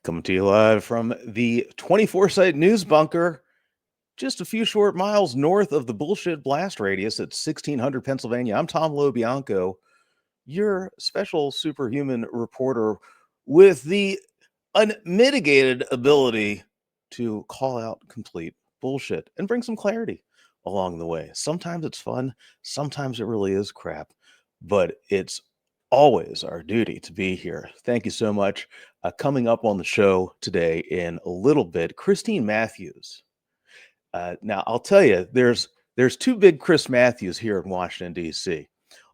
Coming to you live from the 24 site news bunker, just a few short miles north of the bullshit blast radius at 1600 Pennsylvania. I'm Tom LoBianco, your special superhuman reporter with the unmitigated ability to call out complete bullshit and bring some clarity along the way. Sometimes it's fun, sometimes it really is crap, but it's always our duty to be here. Thank you so much. Coming up on the show today in a little bit, Christine Matthews. Now, I'll tell you, there's two big Chris Matthews here in Washington, D.C.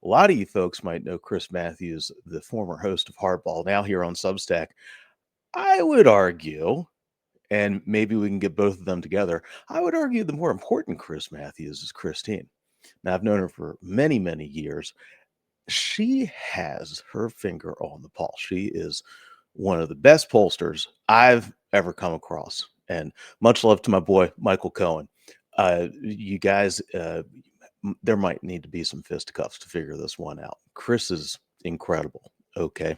A lot of you folks might know Chris Matthews, the former host of Hardball, now here on Substack. I would argue, and maybe we can get both of them together, I would argue the more important Chris Matthews is Christine. Now, I've known her for many, many years. She has her finger on the pulse. She is one of the best pollsters I've ever come across. And much love to my boy, Michael Cohen. You guys, there might need to be some fisticuffs to figure this one out. Chris is incredible. Okay.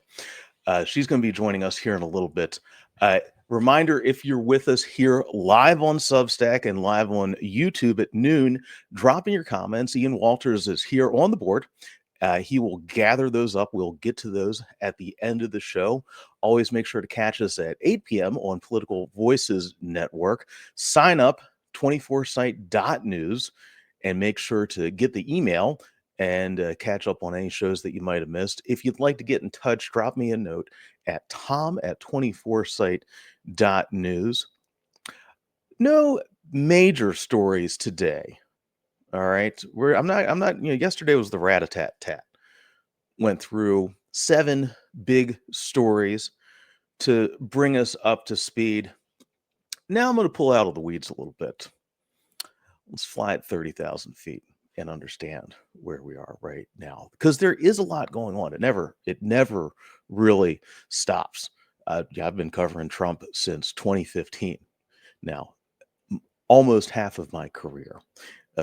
She's going to be joining us here in a little bit. Reminder, if you're with us here live on Substack and live on YouTube at noon, drop in your comments. Ian Walters is here on the board. He will gather those up. We'll get to those at the end of the show. Always make sure to catch us at 8 p.m. on Political Voices Network. Sign up 24site.news and make sure to get the email and catch up on any shows that you might have missed. If you'd like to get in touch, drop me a note at tom@24site.news. No major stories today. All right. I'm not, yesterday was the rat-a-tat-tat. Went through 7 big stories to bring us up to speed. Now I'm going to pull out of the weeds a little bit. Let's fly at 30,000 feet and understand where we are right now, because there is a lot going on. It never really stops. I've been covering Trump since 2015. Now, almost half of my career.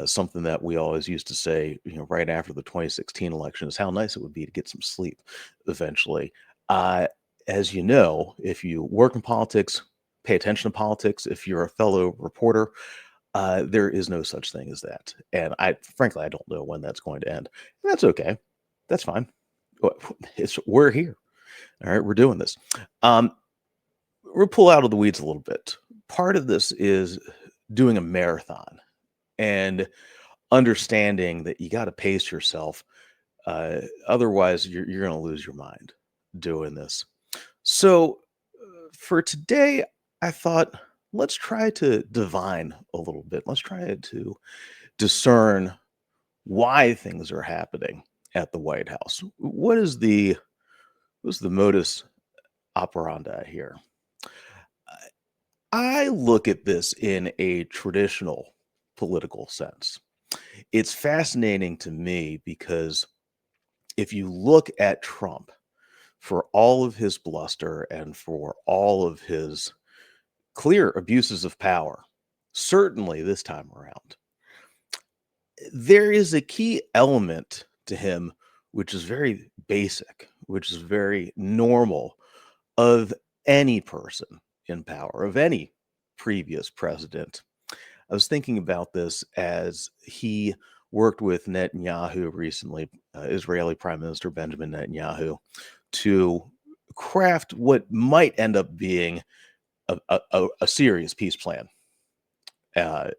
Something that we always used to say, right after the 2016 election is how nice it would be to get some sleep eventually. As you know, if you work in politics, pay attention to politics, if you're a fellow reporter, there is no such thing as that. And frankly, I don't know when that's going to end. And that's okay. That's fine. We're here. All right, we're doing this. We'll pull out of the weeds a little bit. Part of this is doing a marathon and understanding that you got to pace yourself. Otherwise, you're going to lose your mind doing this. So for today, I thought, let's try to divine a little bit. Let's try to discern why things are happening at the White House. What's the modus operandi here? I look at this in a traditional political sense. It's fascinating to me because if you look at Trump, for all of his bluster and for all of his clear abuses of power, certainly this time around, there is a key element to him which is very basic, which is very normal of any person in power, of any previous president. I was thinking about this as he worked with Netanyahu recently, Israeli Prime Minister Benjamin Netanyahu, to craft what might end up being a serious peace plan,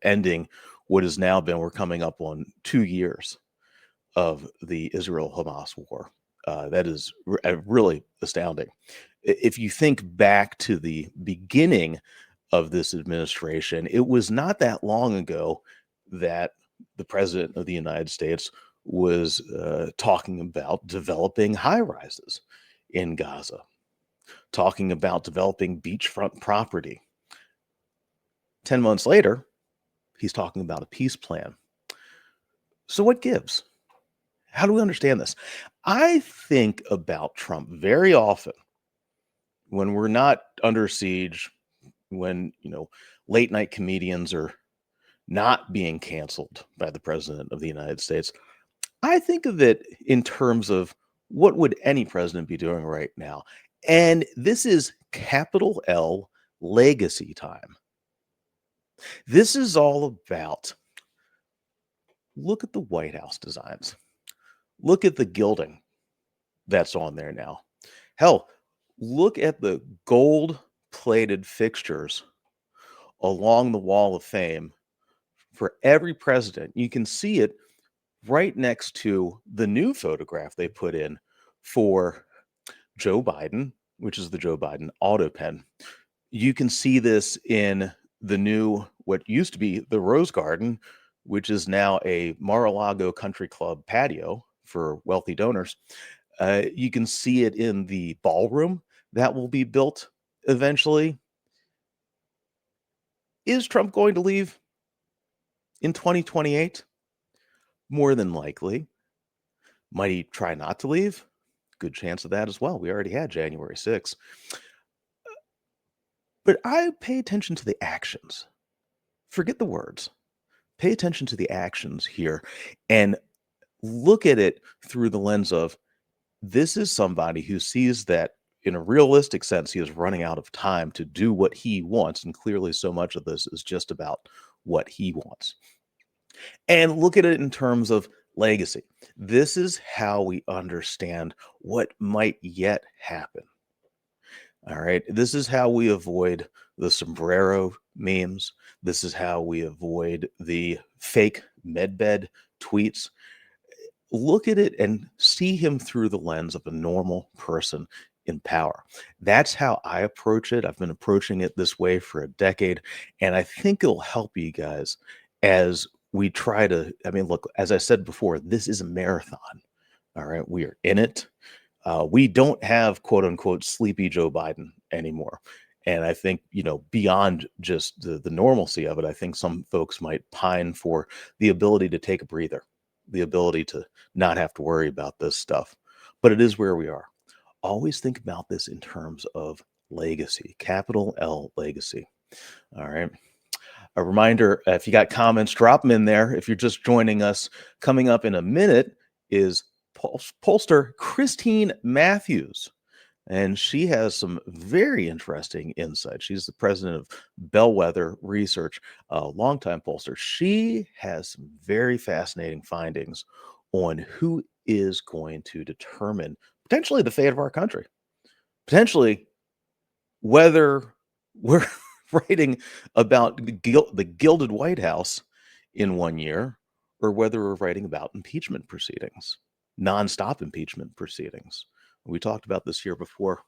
ending what has now been, we're coming up on 2 years of the Israel-Hamas war. That is really astounding. If you think back to the beginning of this administration, it was not that long ago that the president of the United States was talking about developing high rises in Gaza, talking about developing beachfront property. 10 months later, he's talking about a peace plan. So what gives? How do we understand this? I think about Trump very often when we're not under siege, when, late night comedians are not being canceled by the president of the United States. I think of it in terms of what would any president be doing right now? And this is capital L legacy time. This is all about, look at the White House designs. Look at the gilding that's on there now. Hell, look at the gold plated fixtures along the Wall of Fame for every president. You can see it right next to the new photograph they put in for Joe Biden, which is the Joe Biden auto pen. You can see this in the new, what used to be the Rose Garden, which is now a Mar-a-Lago Country Club patio for wealthy donors. You can see it in the ballroom that will be built eventually. Is Trump going to leave in 2028? More than likely. Might he try not to leave? Good chance of that as well. We already had January 6th. But I pay attention to the actions. Forget the words. Pay attention to the actions here and look at it through the lens of, this is somebody who sees that in a realistic sense, he is running out of time to do what he wants. And clearly so much of this is just about what he wants. And look at it in terms of legacy. This is how we understand what might yet happen. All right. This is how we avoid the sombrero memes. This is how we avoid the fake medbed tweets. Look at it and see him through the lens of a normal person in power. That's how I approach it. I've been approaching it this way for a decade, and I think it'll help you guys as we try to, I mean, look, as I said before, this is a marathon. All right. We are in it. We don't have quote unquote sleepy Joe Biden anymore. And I think, beyond just the normalcy of it, I think some folks might pine for the ability to take a breather, the ability to not have to worry about this stuff. But it is where we are. Always think about this in terms of legacy, capital L legacy. All right. A reminder, if you got comments, drop them in there. If you're just joining us, coming up in a minute is pollster Christine Matthews. And she has some very interesting insights. She's the president of Bellwether Research, a longtime pollster. She has some very fascinating findings on who is going to determine potentially the fate of our country, potentially whether we're writing about the gilded White House in 1 year or whether we're writing about impeachment proceedings, nonstop impeachment proceedings. We talked about this here before.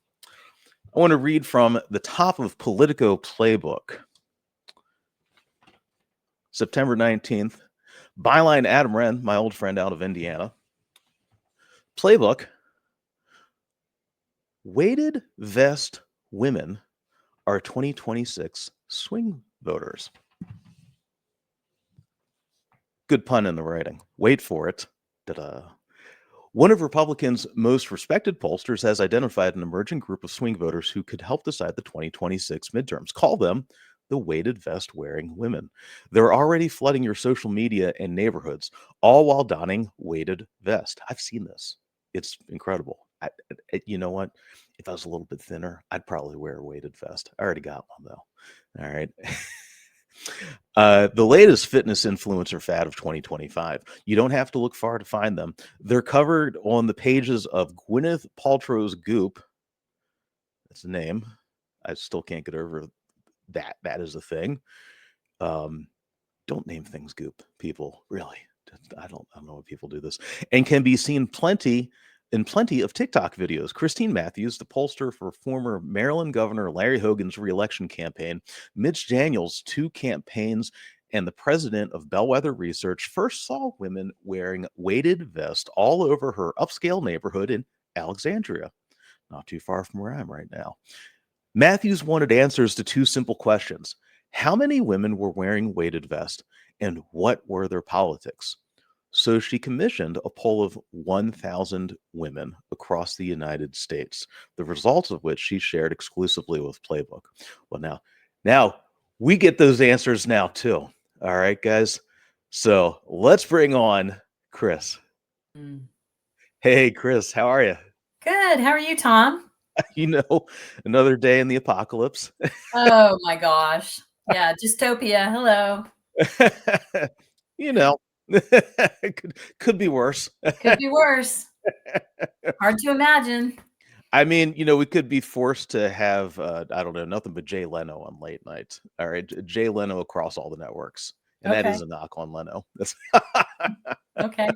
I want to read from the top of Politico Playbook, September 19th. Byline Adam Wren, my old friend out of Indiana. Playbook: weighted vest women are 2026 swing voters. Good pun in the writing. Wait for it. Ta-da. One of Republicans' most respected pollsters has identified an emerging group of swing voters who could help decide the 2026 midterms. Call them the weighted vest wearing women. They're already flooding your social media and neighborhoods, all while donning weighted vest. I've seen this. It's incredible. You know what? If I was a little bit thinner, I'd probably wear a weighted vest. I already got one though. All right. The latest fitness influencer fad of 2025. You don't have to look far to find them. They're covered on the pages of Gwyneth Paltrow's Goop. That's the name. I still can't get over that. That is a thing. Don't name things Goop, people. Really, I don't know why people do this. And can be seen plenty of TikTok videos. Christine Matthews, the pollster for former Maryland Governor Larry Hogan's reelection campaign, Mitch Daniels' two campaigns, and the president of Bellwether Research, first saw women wearing weighted vests all over her upscale neighborhood in Alexandria, not too far from where I am right now. Matthews wanted answers to two simple questions. How many women were wearing weighted vests, and what were their politics? So she commissioned a poll of 1,000 women across the United States, the results of which she shared exclusively with Playbook. Well, now we get those answers now too. All right, guys. So let's bring on Chris. Hey, Chris, how are you? Good. How are you, Tom? You know, another day in the apocalypse. Oh my gosh. Yeah, dystopia. Hello. You know, it could be worse. Could be worse. Hard to imagine. I mean, you know, we could be forced to have, I don't know, nothing but Jay Leno on late night. All right, Jay Leno across all the networks, and that Okay. is a knock on Leno. That's Okay.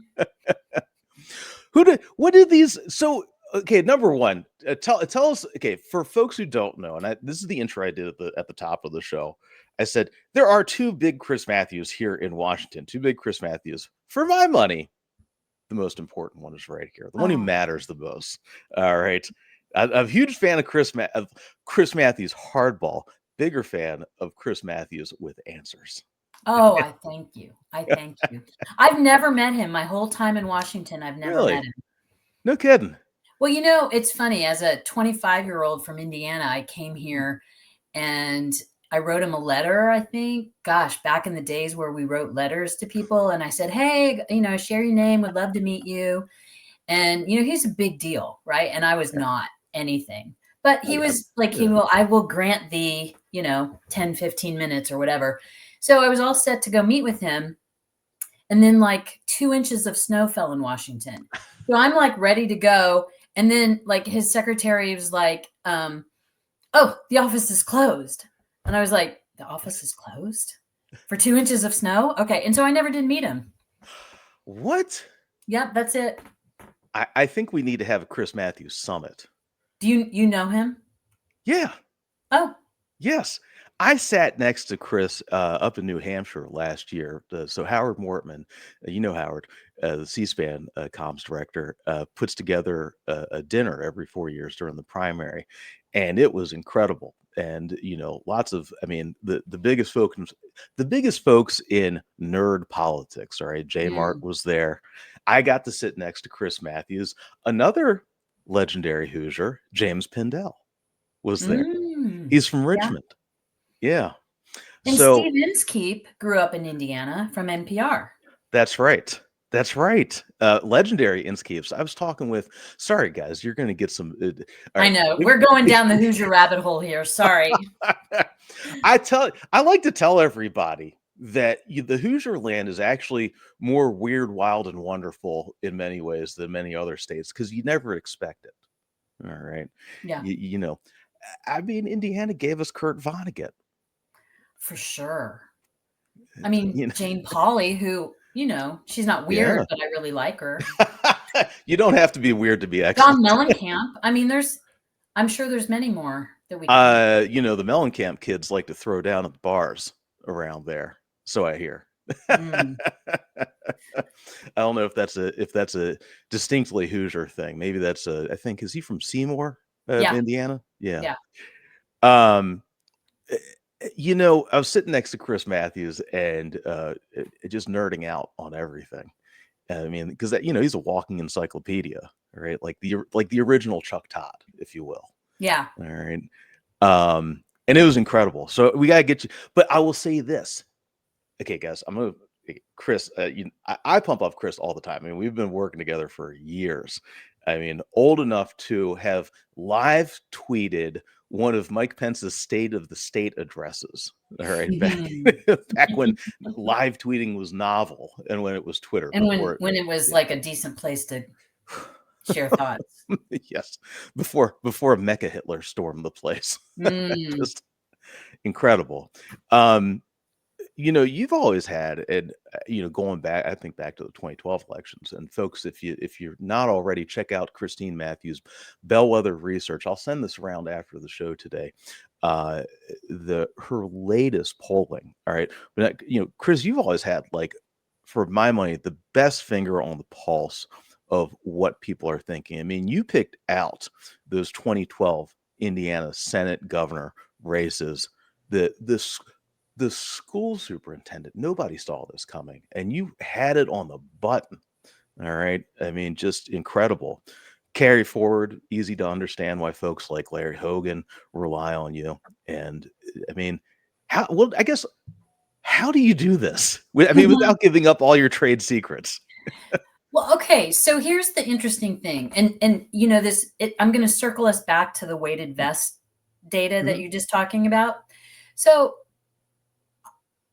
what did these? So, okay, number one, tell us. Okay, for folks who don't know, and this is the intro I did at the top of the show. I said there are two big Chris Matthews here in Washington. Two big Chris Matthews. For my money, the most important one is right here, the one who Oh. matters the most. All right, I'm a huge fan of Chris Matthews hardball. Bigger fan of Chris Matthews with answers. Oh, I thank you. I thank you. I've never met him my whole time in Washington. I've never met Really? him. No kidding. Well, it's funny. As a 25-year-old from Indiana, I came here and I wrote him a letter, I think. Gosh, back in the days where we wrote letters to people. And I said, hey, share your name, would love to meet you. And, he's a big deal, right? And I was not anything. But he Yeah. was like, Yeah. I will grant thee, 10, 15 minutes or whatever. So I was all set to go meet with him. And then like 2 inches of snow fell in Washington. So I'm like ready to go. And then like his secretary was like, oh, the office is closed. And I was like, the office is closed for 2 inches of snow? Okay. And so I never did meet him. What? Yep, that's it. I think we need to have a Chris Matthews summit. Do you know him? Yeah. Oh. Yes. I sat next to Chris up in New Hampshire last year. So Howard Mortman, you know Howard, the C-SPAN comms director, puts together a dinner every 4 years during the primary, and it was incredible. And lots of, I mean, the biggest folks in nerd politics. All right, J Mart Mm. was there. I got to sit next to Chris Matthews, another legendary Hoosier, James Pindell, was there. Mm. He's from Yeah. Richmond. Yeah. And So Steve Inskeep grew up in Indiana from NPR. that's right. That's right. Legendary Inskeeps. I was talking with, sorry guys, you're going to get some. All I right. know. We're going down the Hoosier rabbit hole here. Sorry. I like to tell everybody that the Hoosier land is actually more weird, wild, and wonderful in many ways than many other states because you never expect it. All right. Yeah, I mean, Indiana gave us Kurt Vonnegut. for sure. I mean, You know, Jane Pauley, who, she's not weird, yeah. but I really like her. You don't have to be weird to be John excellent. Mellencamp. I mean, I'm sure there's many more that we could. The Mellencamp kids like to throw down at the bars around there, so I hear. Mm. I don't know if that's a distinctly Hoosier thing. Maybe that's I think, is he from Seymour, Yeah, Indiana? Yeah. yeah. Um, I was sitting next to Chris Matthews and just nerding out on everything. I mean, because he's a walking encyclopedia, right? Like the original Chuck Todd, if you will. Yeah. All right. And it was incredible. So we gotta get you. But I will say this. Okay, guys, Chris. I pump up Chris all the time. I mean, we've been working together for years. I mean, old enough to have live tweeted one of Mike Pence's State of the State addresses. All right, back when live tweeting was novel and when it was Twitter. And when it was like a decent place to share thoughts. Yes, before Mecha Hitler stormed the place. Mm. Just incredible. You've always had, and going back, I think back to the 2012 elections. And folks, if you're not already, check out Christine Matthews' Bellwether Research. I'll send this around after the show today. Her latest polling. All right, but Chris, you've always had, like, for my money, the best finger on the pulse of what people are thinking. I mean, you picked out those 2012 Indiana Senate governor races. The school superintendent, nobody saw this coming, and you had it on the button. All right. I mean, just incredible. Carry forward, easy to understand why folks like Larry Hogan rely on you. And I mean, I guess, how do you do this? I mean, without giving up all your trade secrets? Well, okay, so here's the interesting thing, and you know this. I'm going to circle us back to the weighted vest data that Mhm. you're just talking about. So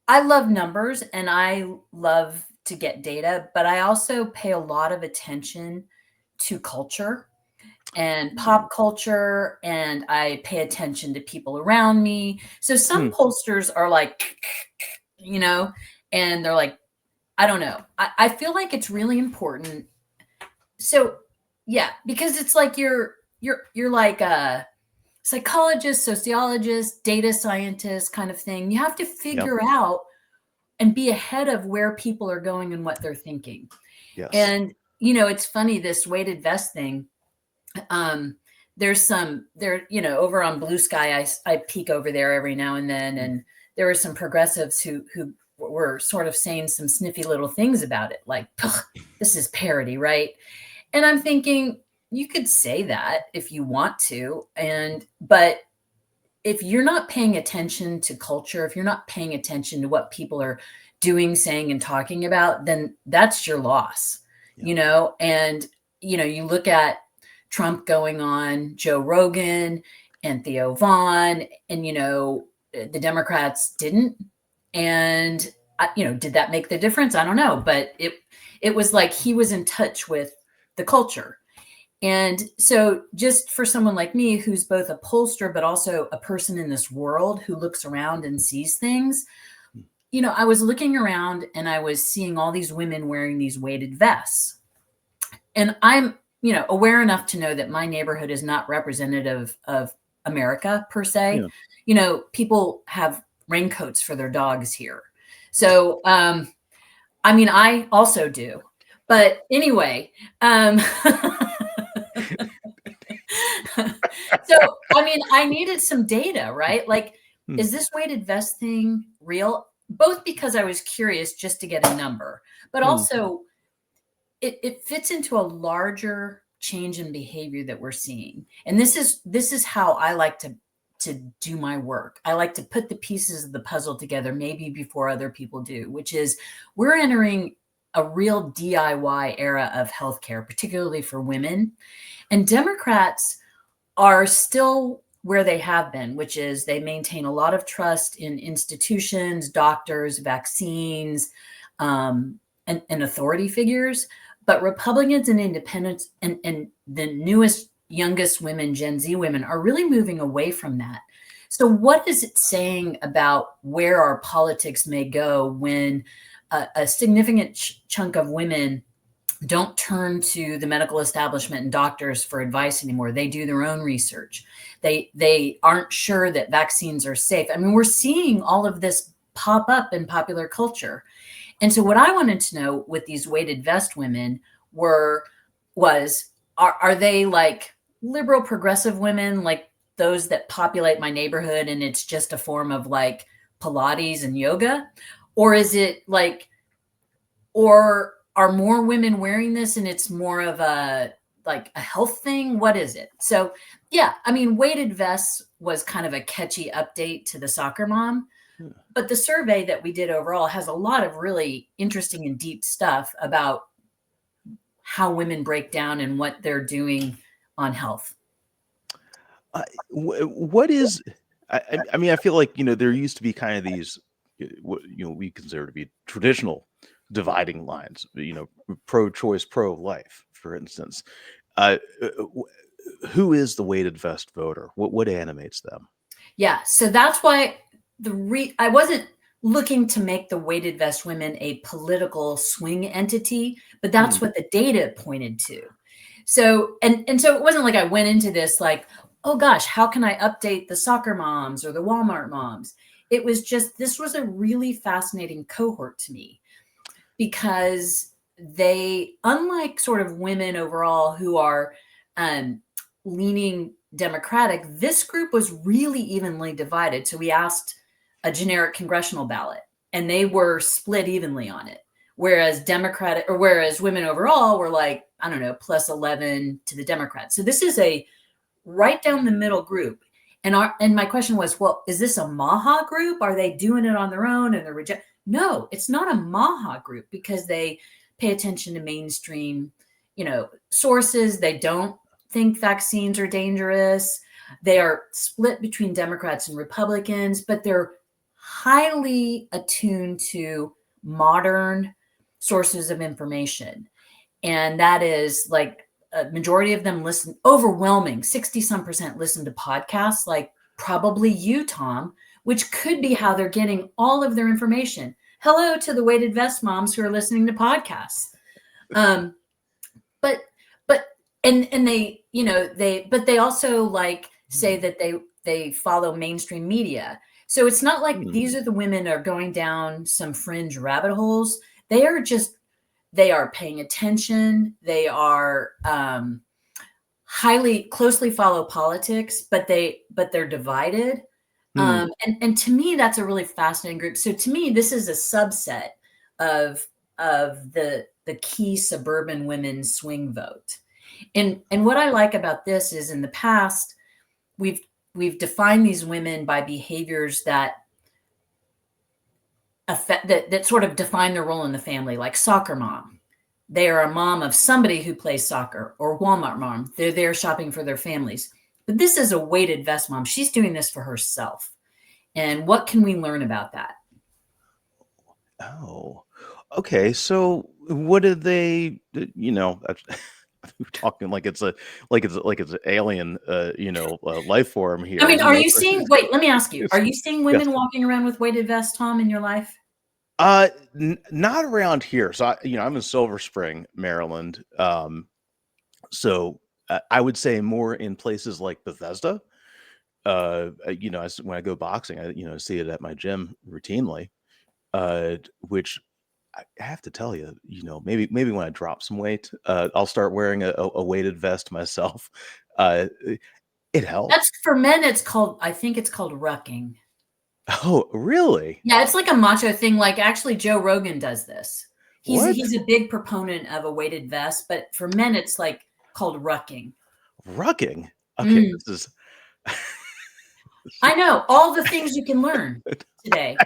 I love numbers and I love to get data, but I also pay a lot of attention to culture and Mm. pop culture, and I pay attention to people around me. So some Hmm. pollsters are like, you know, and they're like, I don't know. I feel like it's really important. So yeah, because it's like you're like a psychologist, sociologist, data scientist kind of thing. You have to Yep. figure out and be ahead of where people are going and what they're thinking. Yes. And you know, it's funny this weighted vest thing. Um, there's some there, you know, over on Blue Sky. I peek over there every now and then, Mm. and there were some progressives who were sort of saying some sniffy little things about it, like this is parody, right? And I'm thinking you could say that if you want to, and but if you're not paying attention to culture, if you're not paying attention to what people are doing, saying, and talking about, then that's your loss, Yep. you know? And, you know, you look at Trump going on Joe Rogan and Theo Vaughn, and, you know, the Democrats didn't. And, you know, did that make the difference? I don't know. But it was like he was in touch with the culture. And so, just for someone like me, who's both a pollster, but also a person in this world who looks around and sees things, Mm. you know, I was looking around and I was seeing all these women wearing these weighted vests. And I'm, you know, aware enough to know that my neighborhood is not representative of America per se. Yeah. You know, people have raincoats for their dogs here. So, I mean, I also do. But anyway, so, I mean, I needed some data, right? Like, Mm. is this weighted vest thing real? Both because I was curious just to get a number, but Mm. also it fits into a larger change in behavior that we're seeing. And this is how I like to do my work. I like to put the pieces of the puzzle together maybe before other people do, which is we're entering a real DIY era of healthcare, particularly for women. And Democrats are still where they have been, which is they maintain a lot of trust in institutions, doctors, vaccines, and authority figures. But Republicans and independents and the newest, youngest women, Gen Z women, are really moving away from that. So, what is it saying about where our politics may go when a significant chunk of women don't turn to the medical establishment and doctors for advice anymore? They do their own research. They aren't sure that vaccines are safe. I mean, we're seeing all of this pop up in popular culture. And so what I wanted to know with these weighted vest women were was are they like liberal progressive women, like those that populate my neighborhood and it's just a form of like Pilates and yoga? Or is it like, or are more women wearing this and it's more of a like a health thing? What is it? So yeah, I mean, weighted vests was kind of a catchy update to the soccer mom, Yeah. but the survey that we did overall has a lot of really interesting and deep stuff about how women break down and what they're doing on health. What is? I mean, I feel like there used to be kind of these, what we consider to be traditional dividing lines. Pro-choice, pro-life, for instance. Uh, uh, who is the weighted vest voter? What animates them? Yeah, so that's why I wasn't looking to make the weighted vest women a political swing entity, but Hmm. that's what the data pointed to. So and so it wasn't like I went into this like, oh gosh, how can I update the soccer moms or the Walmart moms? It was just this was a really fascinating cohort to me because they, unlike sort of women overall who are um, leaning Democratic, this group was really evenly divided. So we asked a generic congressional ballot, and they were split evenly on it. Whereas women overall were like, I don't know, plus 11 to the Democrats. So this is a right down the middle group. And my question was, well, is this a Maha group? Are they doing it on their own and they're reject? No, it's not a Maha group because they pay attention to mainstream, sources. They don't think vaccines are dangerous. They are split between Democrats and Republicans, but they're highly attuned to modern sources of information. And that is like a majority of them listen, overwhelming 60 some percent listen to podcasts, like probably you, Tom, which could be how they're getting all of their information. Hello to the weighted vest moms who are listening to podcasts. But but and they, but they also like say that they follow mainstream media. So it's not like these are the women are going down some fringe rabbit holes. They are paying attention. They are highly closely follow politics, but they're divided. And to me, that's a really fascinating group. So to me, this is a subset of the key suburban women's swing vote. And what I like about this is in the past, we've defined these women by behaviors that affect that sort of define their role in the family, like soccer mom. They are a mom of somebody who plays soccer, or Walmart mom. They're there shopping for their families. But this is a weighted vest mom. She's doing this for herself. And what can we learn about that? Oh, okay. So what did they, we're talking like it's an alien, life form here. I mean, are you seeing, wait, let me ask you, are you seeing Yes. women walking around with weighted vests, Tom, in your life? Not around here. So I'm in Silver Spring, Maryland. So I would say more in places like Bethesda. When I go boxing, I see it at my gym routinely. Which I have to tell you, maybe when I drop some weight, I'll start wearing a weighted vest myself. It helps. That's for men. I think it's called rucking. Oh, really? Yeah, it's like a macho thing. Like actually, Joe Rogan does this. What? He's a big proponent of a weighted vest, but for men, it's like called rucking. Rucking? Okay, this is. I know all the things you can learn today.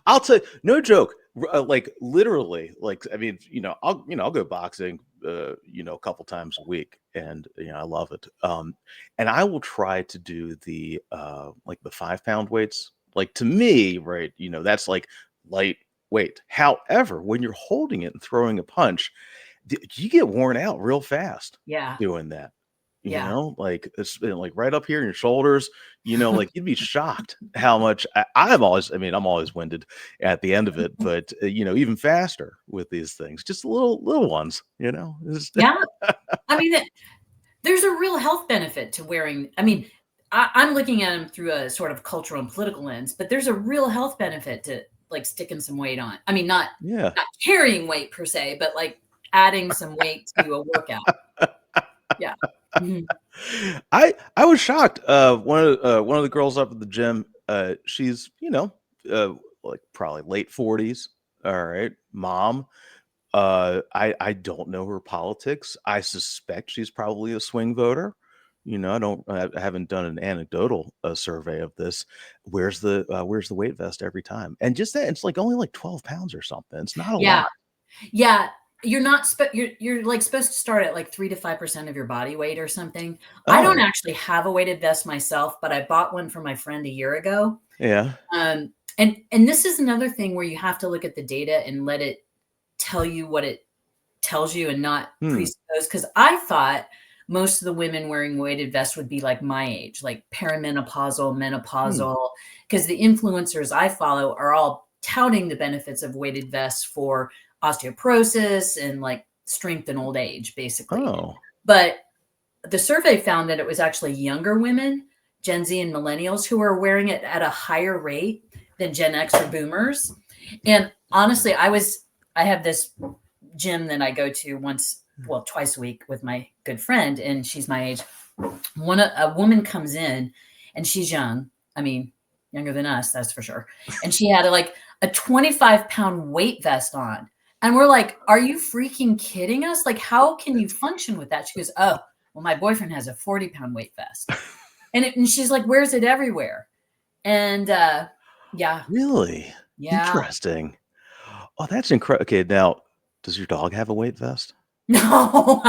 I'll tell you, no joke. Like literally, like I mean, I'll go boxing, a couple times a week, and I love it. And I will try to do the like the 5 pound weights. Like to me, right? That's like lightweight. However, when you're holding it and throwing a punch, you get worn out real fast. Yeah. Doing that. Yeah. Like it's like right up here in your shoulders, like you'd be shocked how much I'm always winded at the end of it, but even faster with these things, just little ones, Yeah. I mean, there's a real health benefit to wearing. I mean, I'm looking at them through a sort of cultural and political lens, but there's a real health benefit to like sticking some weight on. I mean, not carrying weight per se, but like adding some weight to a workout. Yeah. I was shocked. One of the girls up at the gym, she's like probably late 40s. All right, mom. I don't know her politics. I suspect she's probably a swing voter. I haven't done an anecdotal survey of this. Wears the weight vest every time, and just that it's like only like 12 pounds or something. It's not a lot. Yeah. You're not you're like supposed to start at like 3 to 5% of your body weight or something. Oh. I don't actually have a weighted vest myself, but I bought one for my friend a year ago. Yeah. And this is another thing where you have to look at the data and let it tell you what it tells you and not presuppose. Because I thought most of the women wearing weighted vests would be like my age, like perimenopausal, menopausal, because the influencers I follow are all touting the benefits of weighted vests for osteoporosis and like strength in old age, basically. Oh. But the survey found that it was actually younger women, Gen Z and millennials, who are wearing it at a higher rate than Gen X or boomers. And honestly, I have this gym that I go to twice a week with my good friend, and she's my age. A woman comes in and she's young. I mean, younger than us, that's for sure. And she had a 25-pound weight vest on. And we're like, are you freaking kidding us? Like, how can you function with that? She goes, oh, well, my boyfriend has a 40-pound weight vest. And she's like, wears it everywhere. And yeah. Really? Yeah. Interesting. Oh, that's incredible. Okay, now, does your dog have a weight vest? No.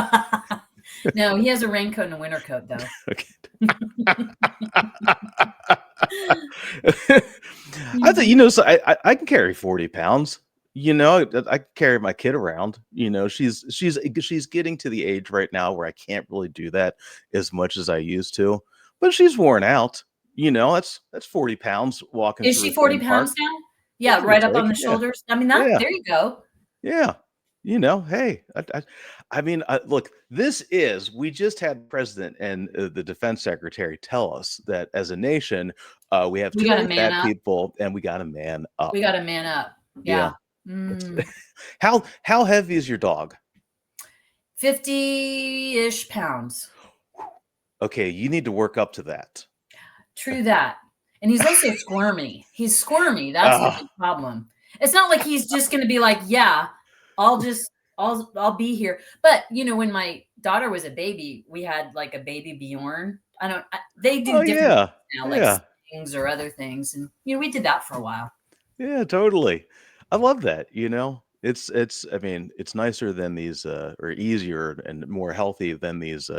No, he has a raincoat and a winter coat, though. Okay. I think, Mhm. so I can carry 40 pounds. I can carry my kid around. She's getting to the age right now where I can't really do that as much as I used to, but she's worn out. That's 40 pounds walking Is through she a 40 theme park. pounds now? Yeah, Yeah, give or right up on take. the Yeah, shoulders. I mean, that yeah, there you go. yeah. Hey, I mean, look, we just had the president and the defense secretary tell us that as a nation, we have We too gotta many man fat up. people and we got to man We up. gotta man up. Yeah. Yeah. It's, Mm. how heavy is your dog? 50-ish pounds. Okay, you need to work up to that. True that. And he's also squirmy. He's squirmy. That's the Ah, big problem. It's not like he's just gonna be like, yeah, I'll just I'll be here. But when my daughter was a baby, we had like a baby Bjorn. They do oh different yeah, things now, like yeah. stings or other things. And we did that for a while. Yeah, totally. I love that. I mean, it's nicer than these or easier and more healthy than these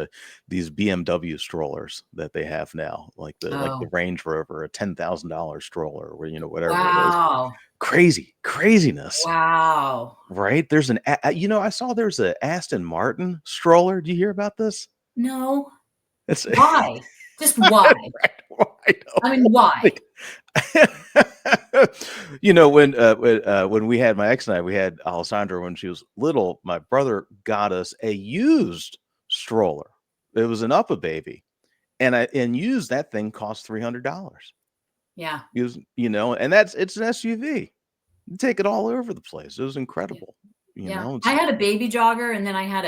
BMW strollers that they have now, like the Oh, Range Rover, a $10,000 stroller, or whatever it is. wow. Craziness, Wow. right? I saw there's a Aston Martin stroller. Do you hear about this? No. It's Why? Just why? right. I I mean, know. why? Like, when we had my ex and I, we had Alessandra when she was little. My brother got us a used stroller. It was an Uppa baby, and used that thing cost $300. Yeah. And it's an SUV. You take it all over the place. It was incredible. Yeah. I It's had a baby jogger and then I had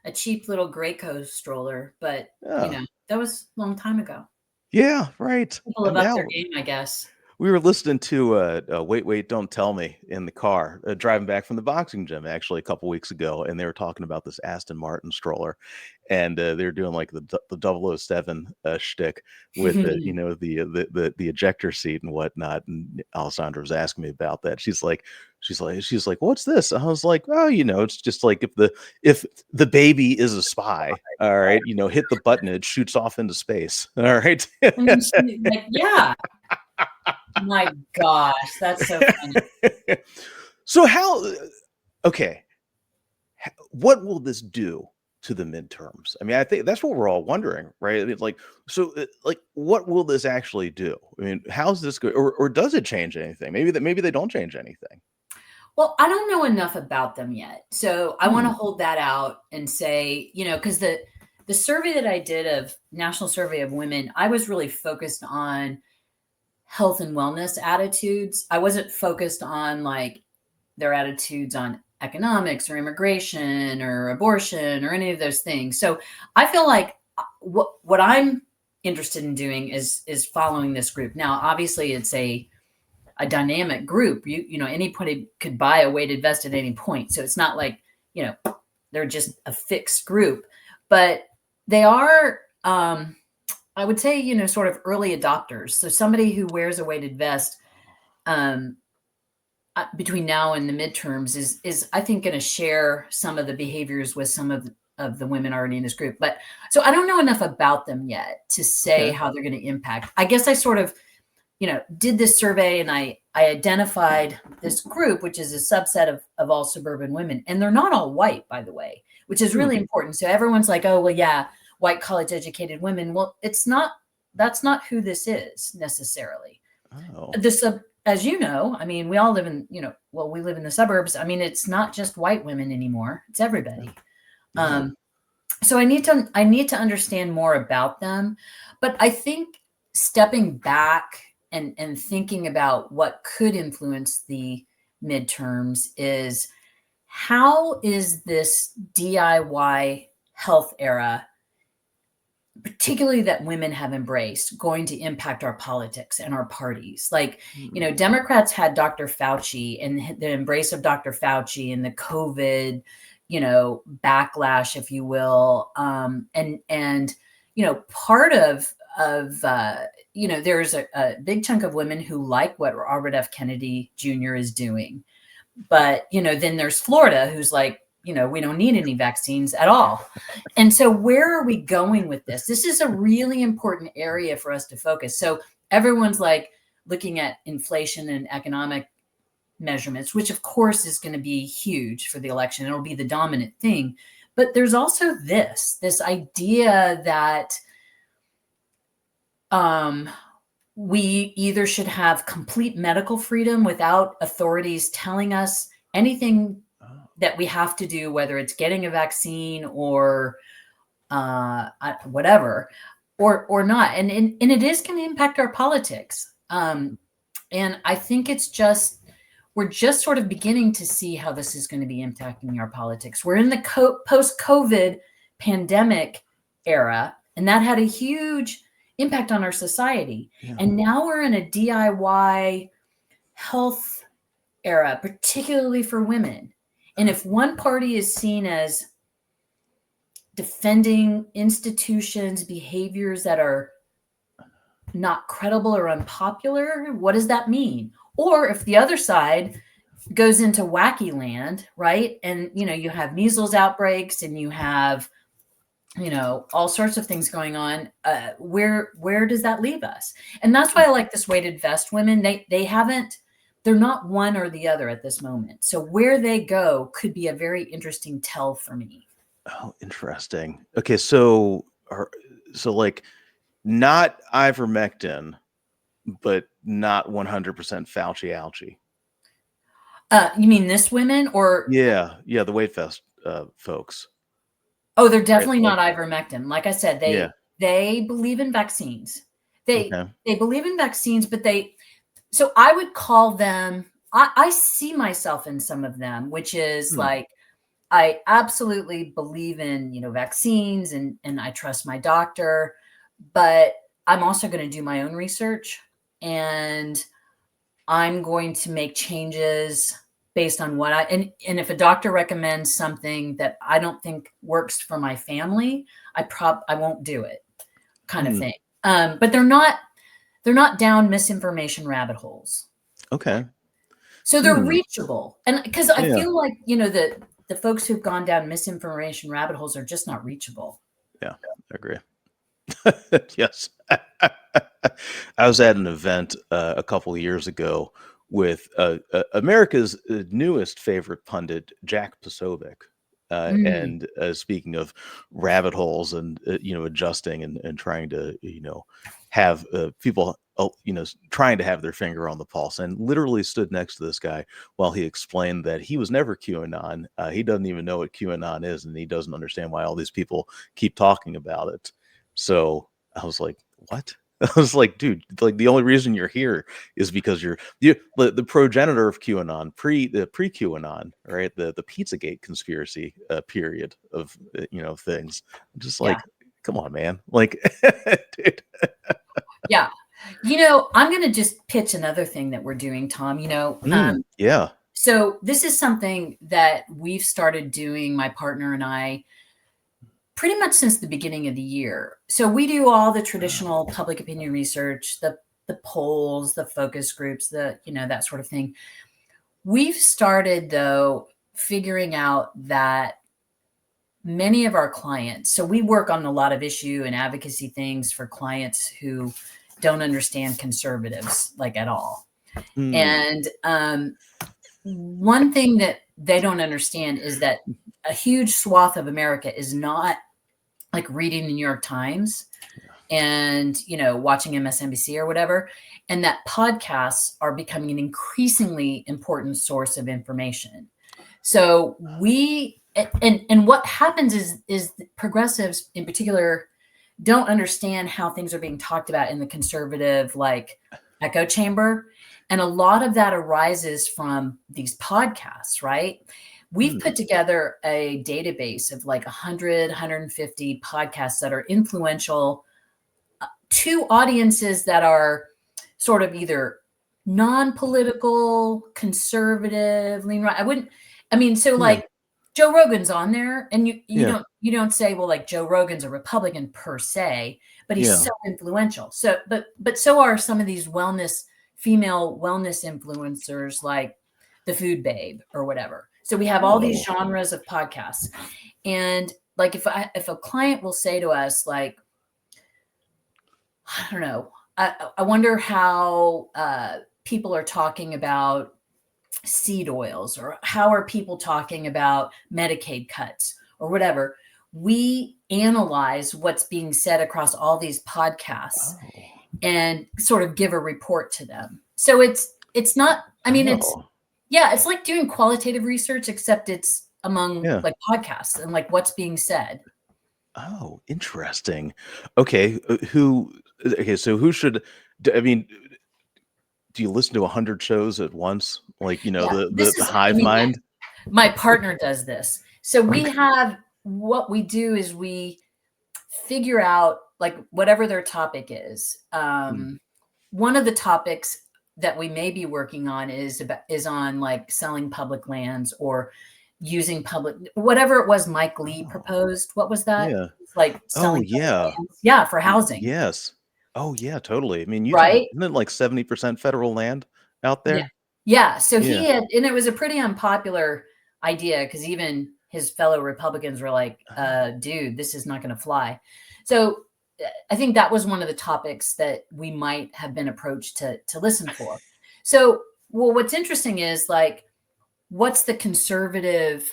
a cheap little Graco stroller, but yeah, that was a long time ago. yeah, right. People And have upped their now game, I guess. we were listening to Wait, Wait, Don't Tell Me in the car, driving back from the boxing gym actually a couple weeks ago, and they were talking about this Aston Martin stroller, and they were doing like the 007 shtick with the ejector seat and whatnot. And Alessandra was asking me about that. She's like, what's this? I was like, oh, it's just like if the baby is a spy, all right, hit the button, it shoots off into space, all right. I mean, like, yeah. My gosh, that's so funny. So okay, what will this do to the midterms? I mean, I think that's what we're all wondering, right? It's like, so, like, what will this actually do? I mean, how's this go, or does it change anything? Maybe they don't change anything. Well, I don't know enough about them yet. So I want Hmm. to hold that out and say, because the survey that I did of National Survey of Women, I was really focused on health and wellness attitudes. I wasn't focused on like their attitudes on economics or immigration or abortion or any of those things. So I feel like what I'm interested in doing is following this group. Now, obviously, it's a dynamic group. Anybody could buy a weighted vest at any point. So it's not like they're just a fixed group, but they are. I would say, sort of early adopters. So somebody who wears a weighted vest um, between now and the midterms is I think going to share some of the behaviors with some of the women already in this group. But so I don't know enough about them yet to say Okay. how they're going to impact. I guess I sort of, did this survey and I identified this group, which is a subset of all suburban women. And they're not all white, by the way, which is Hmm. really important. So everyone's like, oh, well, yeah, white college educated women. Well, that's not who this is necessarily. Oh. As you know, I mean, we all live in, we live in the suburbs. I mean, it's not just white women anymore. It's everybody. Yeah. So I need to understand more about them. But I think stepping back and thinking about what could influence the midterms is how is this DIY health era, particularly that women have embraced, going to impact our politics and our parties? Like, Hmm. Democrats had Dr. Fauci and the embrace of Dr. Fauci and the COVID, backlash, if you will. And part of there's a big chunk of women who like what Robert F. Kennedy Jr. is doing. But, then there's Florida, who's like, we don't need any vaccines at all. And so where are we going with this? This is a really important area for us to focus. So everyone's like looking at inflation and economic measurements, which of course is going to be huge for the election. It'll be the dominant thing. But there's also this idea that we either should have complete medical freedom without authorities telling us anything that we have to do, whether it's getting a vaccine or whatever, or not. And it is going to impact our politics. And I think we're just sort of beginning to see how this is going to be impacting our politics. We're in the post-COVID pandemic era, and that had a huge impact on our society. Yeah. And now we're in a DIY health era, particularly for women. And if one party is seen as defending institutions, behaviors that are not credible or unpopular, what does that mean? Or if the other side goes into wacky land, right? And, you have measles outbreaks and you have, all sorts of things going on. Where does that leave us? And that's why I like this weighted vest women. They're not one or the other at this moment. So where they go could be a very interesting tell for me. Oh, interesting. Okay. So like not ivermectin, but not 100% Fauci ouchie. You mean this women or? Yeah. The weight vest folks. Oh, they're definitely not ivermectin. Like I said, they believe in vaccines. They believe in vaccines, but so I would call them, I see myself in some of them, which is like, I absolutely believe in, vaccines and I trust my doctor, but I'm also going to do my own research and I'm going to make changes based on what and if a doctor recommends something that I don't think works for my family, I won't do it, kind of thing. But they're not down misinformation rabbit holes. Okay. So they're reachable. And because I feel like, the folks who've gone down misinformation rabbit holes are just not reachable. Yeah, I agree. Yes. I was at an event a couple of years ago with America's newest favorite pundit, Jack Posobiec. And speaking of rabbit holes and, adjusting and trying to, have people, trying to have their finger on the pulse, and literally stood next to this guy while he explained that he was never QAnon. He doesn't even know what QAnon is, and he doesn't understand why all these people keep talking about it. So I was like, what? I was like, dude, like the only reason you're here is because you're the progenitor of QAnon, pre-QAnon, right? The Pizzagate conspiracy period of things. I'm just like, come on, man, like, dude. Yeah, I'm gonna just pitch another thing that we're doing, Tom. Yeah. So this is something that we've started doing, my partner and I, pretty much since the beginning of the year. So we do all the traditional public opinion research, the polls, the focus groups, that sort of thing. We've started, though, figuring out that many of our clients, so we work on a lot of issue and advocacy things for clients who don't understand conservatives like at all. And one thing that they don't understand is that a huge swath of America is not like reading the New York Times and, watching MSNBC or whatever. And that podcasts are becoming an increasingly important source of information. So and what happens is progressives in particular don't understand how things are being talked about in the conservative, like, echo chamber. And a lot of that arises from these podcasts, right? We've put together a database of like 100, 150 podcasts that are influential to audiences that are sort of either non-political, conservative, lean right. Like Joe Rogan's on there, and you don't say, well, like, Joe Rogan's a Republican per se, but he's so influential. So, but so are some of these female wellness influencers like the Food Babe or whatever. So we have all these Oh, genres of podcasts. And like if a client will say to us, like, I don't know, I wonder how people are talking about seed oils, or how are people talking about Medicaid cuts or whatever. We analyze what's being said across all these podcasts oh, and sort of give a report to them. So it's not, I mean, it's, oh, yeah, it's like doing qualitative research, except it's among yeah. like podcasts and like what's being said. Oh, interesting. Okay, who? Okay, so who should? I mean, do you listen to 100 shows at once? Like, Yeah, the this is, I hive mean, mind? my partner does this. So we Okay. have, what we do is we figure out like whatever their topic is. Hmm. One of the topics that we may be working on is on like selling public lands, or using public, whatever it was Mike Lee Oh, proposed. What was that? yeah. It's like Oh, selling public yeah. lands. Yeah, for housing, Yes. Oh, yeah, totally. I mean, Utah, right? isn't it like 70% federal land out Yeah. there? Yeah. So Yeah. he had, and it was a pretty unpopular idea because even his fellow Republicans were like, Oh, dude, this is not going to fly. So I think that was one of the topics that we might have been approached to listen for. So, well, what's interesting is like, what's the conservative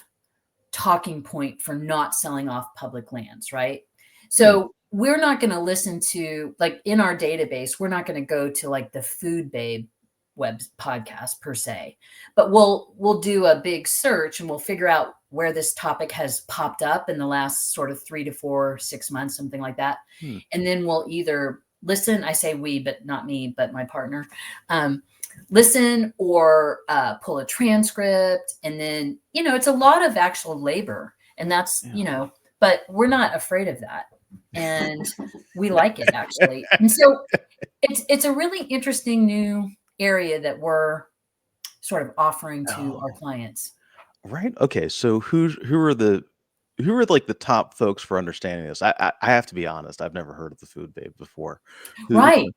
talking point for not selling off public lands, right? hmm. So we're not going to listen to, like, in our database, we're not going to go to like the Food Babe web podcast per se, but we'll do a big search and we'll figure out where this topic has popped up in the last sort of 3 to 4, 6 months, something like that. Hmm. And then we'll either listen, I say we, but not me, but my partner, um, listen or pull a transcript. And then, it's a lot of actual labor. And that's, Yeah. but we're not afraid of that. And we like it actually. And so it's a really interesting new area that we're sort of offering to our Oh, clients. right. Okay. So who are like the top folks for understanding this? I have to be honest. I've never heard of the Food Babe before. Who? Right.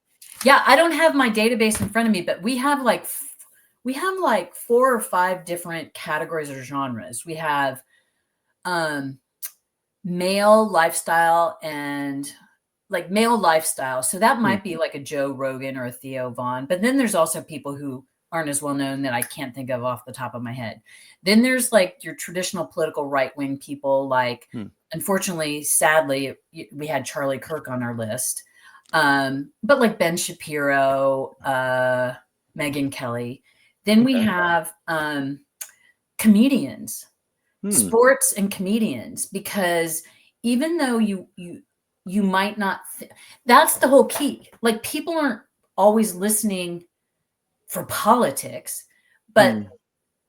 Yeah, I don't have my database in front of me, but we have like 4 or 5 different categories or genres. We have um male lifestyle and like male lifestyle. So that Hmm. might be like a Joe Rogan or a Theo Vaughn. But then there's also people who aren't as well known that I can't think of off the top of my head. Then there's like your traditional political right wing people, like, Hmm. unfortunately, sadly, we had Charlie Kirk on our list. But like Ben Shapiro, Megyn Kelly. Then we Okay. have comedians, Hmm. sports and comedians, because even though you might not that's the whole key. Like, people aren't always listening for politics, but Hmm.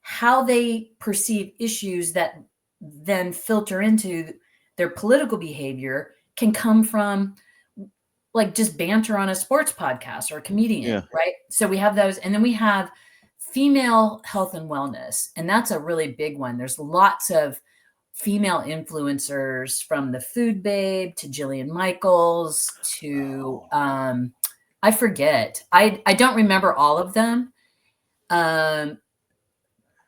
how they perceive issues that then filter into their political behavior can come from like just banter on a sports podcast or a comedian, Yeah. right? So we have those. And then we have female health and wellness. And that's a really big one. There's lots of female influencers, from the Food Babe to Jillian Michaels to Oh. I forget. I don't remember all of them. Um,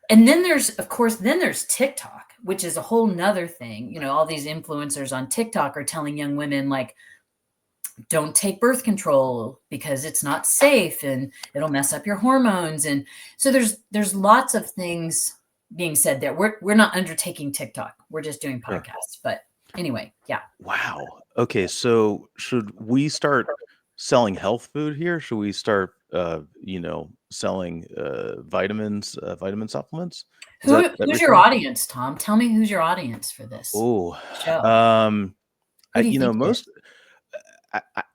and then there's, of course, then there's TikTok, which is a whole nother thing. All these influencers on TikTok are telling young women, like, don't take birth control because it's not safe and it'll mess up your hormones. And so there's lots of things being said there. We're not undertaking TikTok. We're just doing Yeah. podcasts. But anyway, yeah. Wow. Okay, so should we start selling health food here? Should we start, selling vitamin supplements? Is that Who's make your sense? audience, Tom? Tell me who's your audience for this Oh, show. um, Who do you think it most is?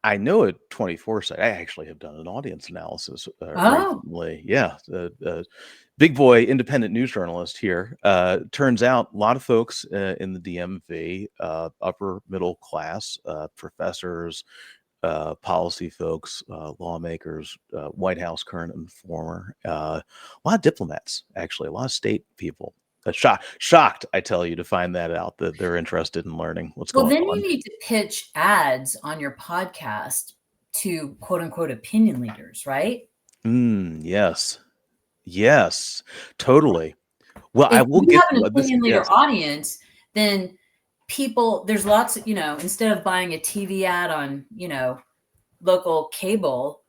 I know a 24 site. I actually have done an audience analysis Oh, recently. Yeah, big boy independent news journalist here. Turns out a lot of folks in the DMV, upper middle class, professors, policy folks, lawmakers, White House current and former, a lot of diplomats, actually, a lot of state people. Shocked, I tell you, to find that out, that they're interested in learning what's well, going then you on. need to pitch ads on your podcast to quote unquote opinion leaders, right? Yes. Yes, totally. Well, I If will you get have an to this. opinion Yes. leader audience, then there's lots of, instead of buying a TV ad on, local cable,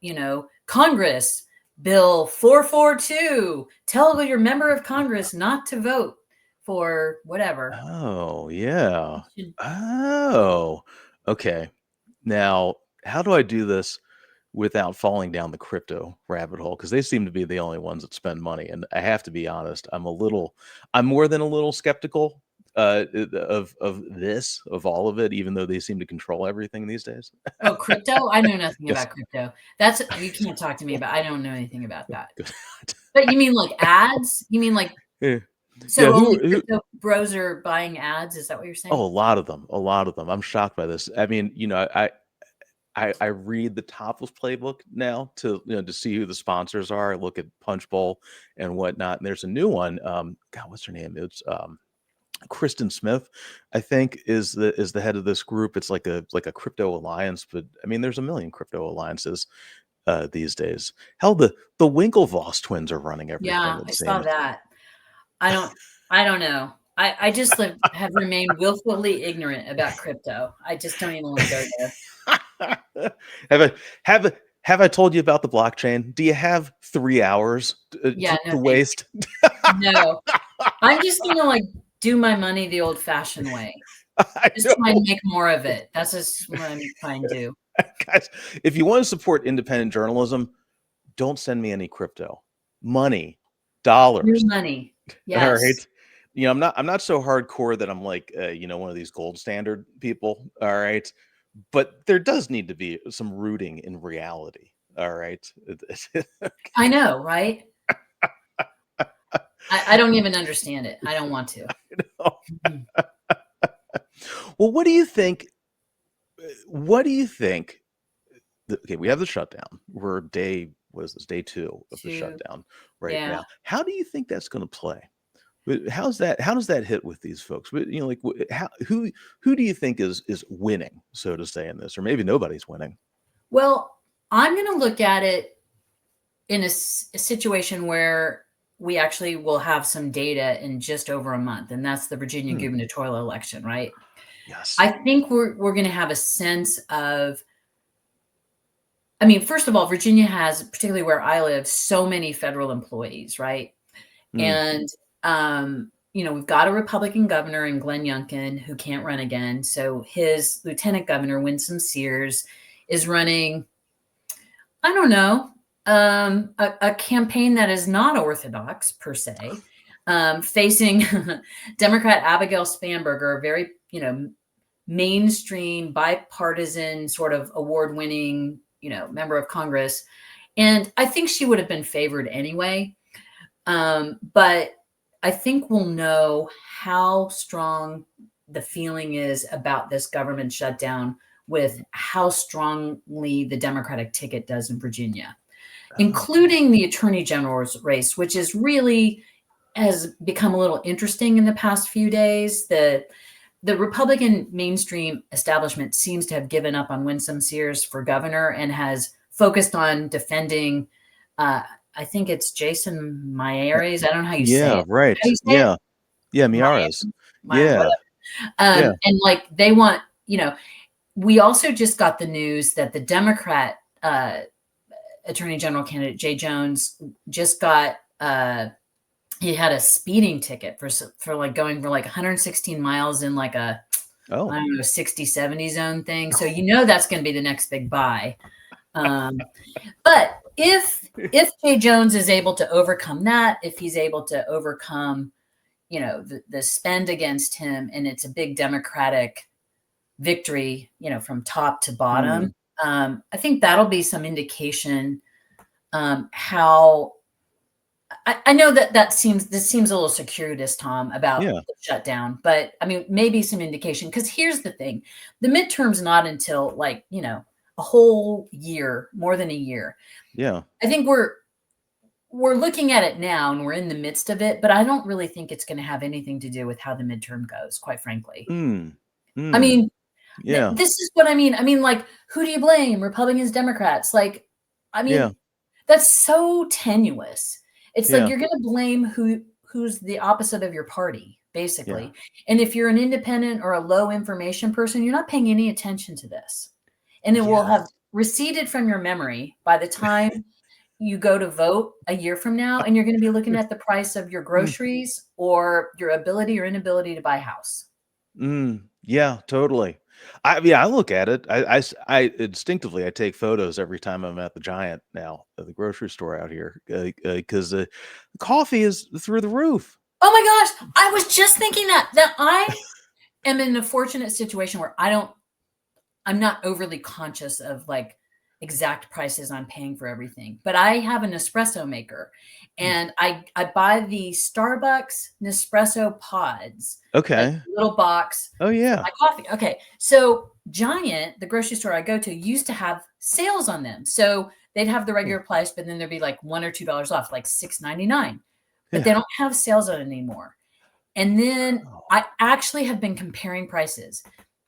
Congress Bill 442, tell your member of Congress not to vote for whatever. Oh, yeah. Should- Oh, okay. Now, how do I do this without falling down the crypto rabbit hole? Because they seem to be the only ones that spend money. And I have to be honest, I'm more than a little skeptical of all of it, even though they seem to control everything these days. Oh, crypto? I know nothing Yes. about crypto. You can't talk to me about, I don't know anything about that. Good. But you mean like ads? You mean like, Yeah. Yeah, so only crypto bros are buying ads? Is that what you're saying? Oh, a lot of them, a lot of them. I'm shocked by this. I mean, I read the Topless playbook now to see who the sponsors are. I look at Punch Bowl and whatnot, and there's a new one. God, what's her name? It's Kristen Smith, I think, is the head of this group. It's like a crypto alliance, but I mean, there's a million crypto alliances these days. Hell, the Winklevoss twins are running everything, Yeah, it I saw seems. that. I don't I don't know. I just have remained willfully ignorant about crypto. I just don't even wanna go there. have I have I told you about the blockchain? Do you have 3 hours Yeah, to no, thank you. waste? No. I'm just gonna, like, do my money the old-fashioned way. I Just try and know. make more of it. That's just what I'm trying to do. Guys, if you want to support independent journalism, don't send me any crypto. Money, New dollars. money. All Yes. right. I'm not so hardcore that I'm like one of these gold standard people. All right. But there does need to be some rooting in reality. All right. I know, right? I don't even understand it. I don't want to. Mhm. Well, what do you think? What do you think? Okay, we have the shutdown. We're what is this? Day 2 of the 2. shutdown right Yeah. now. How do you think that's going to play? How's that? How does that hit with these folks? Like who do you think is winning, so to say, in this, or maybe nobody's winning? Well, I'm gonna look at it in a situation where we actually will have some data in just over a month, and that's the Virginia Hmm. gubernatorial election, right? Yes. I think we're going to have a sense of. I mean, first of all, Virginia has, particularly where I live, so many federal employees, right? Hmm. And we've got a Republican governor in Glenn Youngkin who can't run again. So his lieutenant governor, Winsome Sears, is running, I don't know, a campaign that is not orthodox per se, facing Democrat Abigail Spanberger, a very, mainstream, bipartisan, sort of award-winning, member of Congress. And I think she would have been favored anyway. But I think we'll know how strong the feeling is about this government shutdown with how strongly the Democratic ticket does in Virginia, Oh, including the attorney general's race, which is really has become a little interesting in the past few days. The Republican mainstream establishment seems to have given up on Winsome Sears for governor and has focused on defending, I think it's Jason Miyares. I don't know how you say yeah, it. right. How do you say it? Yeah, yeah. Maya, Miaras. Whatever. Yeah, yeah. And like they want, we also just got the news that the Democrat Attorney General candidate Jay Jones just got he had a speeding ticket for like going for like 116 miles in like a I Oh, don't know 60-70 zone thing. So that's going to be the next big buy. But if Jay Jones is able to overcome that, if he's able to overcome the spend against him, and it's a big Democratic victory, from top to hmm. bottom, I think that'll be some indication how I know that this seems a little circuitous, Tom, about Yeah, the shutdown, but I mean, maybe some indication. Because here's the thing: the midterm's not until like a whole year, more than a year. yeah. I think we're looking at it now, and we're in the midst of it, but I don't really think it's going to have anything to do with how the midterm goes. Quite frankly, Hmm. I Hmm. mean, Yeah, this is what I mean. I mean, like, who do you blame? Republicans, Democrats? Like, I yeah. mean, that's so tenuous. It's like Yeah. you're going to blame who's the opposite of your party, Yeah. basically. And if you're an independent or a low information person, you're not paying any attention to this. And it will have Yes. receded from your memory by the time you go to vote a year from now, and you're going to be looking at the price of your Mm, groceries or your ability or inability to buy a house. yeah, totally. I look at it. I instinctively I take photos every time I'm at the Giant now, at the grocery store out here, because coffee is through the roof. Oh my gosh, I was just thinking that I am in a fortunate situation where I'm not overly conscious of like exact prices I'm paying for everything. But I have an espresso maker, Mm, and I buy the Starbucks Nespresso pods, like okay. little box Oh for yeah. my coffee. Okay. So Giant, the grocery store I go to, used to have sales on them. So they'd have the Yeah. regular price, but then there'd be like $1 or $2 off, like $6.99. But they Yeah. don't have sales on it anymore. And then Oh, I actually have been comparing prices.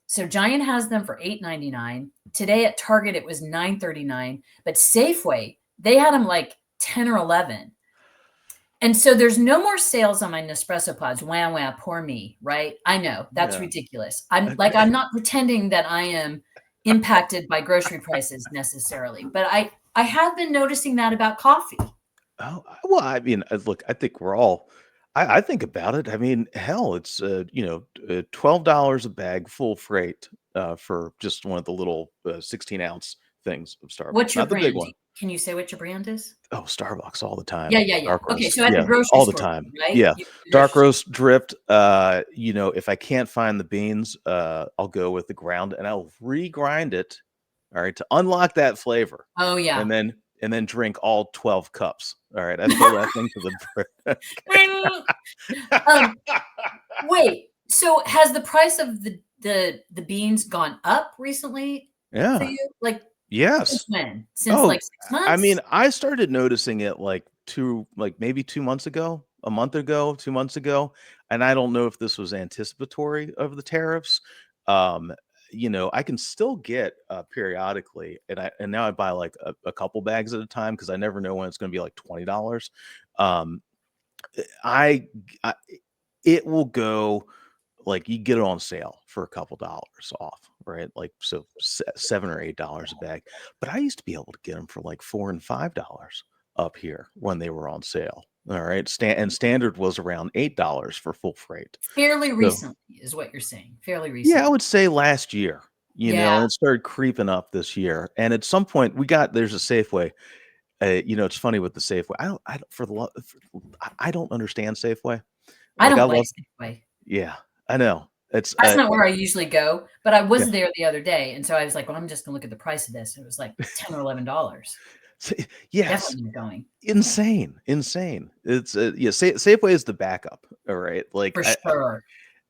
So Giant has them for $8.99. Today at Target it was $9.39, but Safeway, they had them like 10 or 11. And so there's no more sales on my Nespresso pods. Wah wah, poor me, right? I know that's yeah. ridiculous. I'm not pretending that I am impacted by grocery prices necessarily, but I have been noticing that about coffee. Oh, well, I mean, look, I think we're all I think about it. I mean, hell, it's, $12 a bag full freight, for just one of the little, 16-ounce things of Starbucks, What's your not the big brand? one. Can you say what your brand is? Oh, Starbucks all the Yeah, time. yeah, yeah. Dark Okay, roast, so at the yeah, grocery all the store, time. right? Yeah. The Dark grocery store. roast dripped, if I can't find the beans, I'll go with the ground, and I'll regrind it, alright, to unlock that flavor, Oh, and yeah. then drink all 12 cups, alright? I fill that thing to the brim. Um, wait, so has the price of the beans gone up recently for Yeah. you? Like, since Yes. when? Since, Oh, like, 6 I mean, months? I started noticing it maybe 2 months ago, a month ago, 2 months ago, and I don't know if this was anticipatory of the tariffs. Um, I can still get, periodically, and now I buy, like, a couple bags at a time because I never know when it's gonna be, like, $20. Um, I I it will go like, you get it on sale for a couple dollars off, right? Like, so 7 or $8 a bag, but I used to be able to get them for, like, 4 and $5 up here when they were on sale, alright? Standard was around $8 for full freight. Fairly So, recently is what you're saying, fairly yeah, I recently. would say last year, Yeah, and it started creeping up this year, and at some point, there's a Safeway. It's funny with the Safeway. I don't for the lo f I don't understand Safeway. I Like, I don't like love Safeway. yeah, I know. It's, That's not where I usually go, but I yeah. was there the other day, and so I was like, "Well, I'm just gonna look at the price of this." And it was like 10 or $11. Yes. Definitely not going, Insane, insane. It's, yeah, Safeway is the backup, alright? Like, for I sure.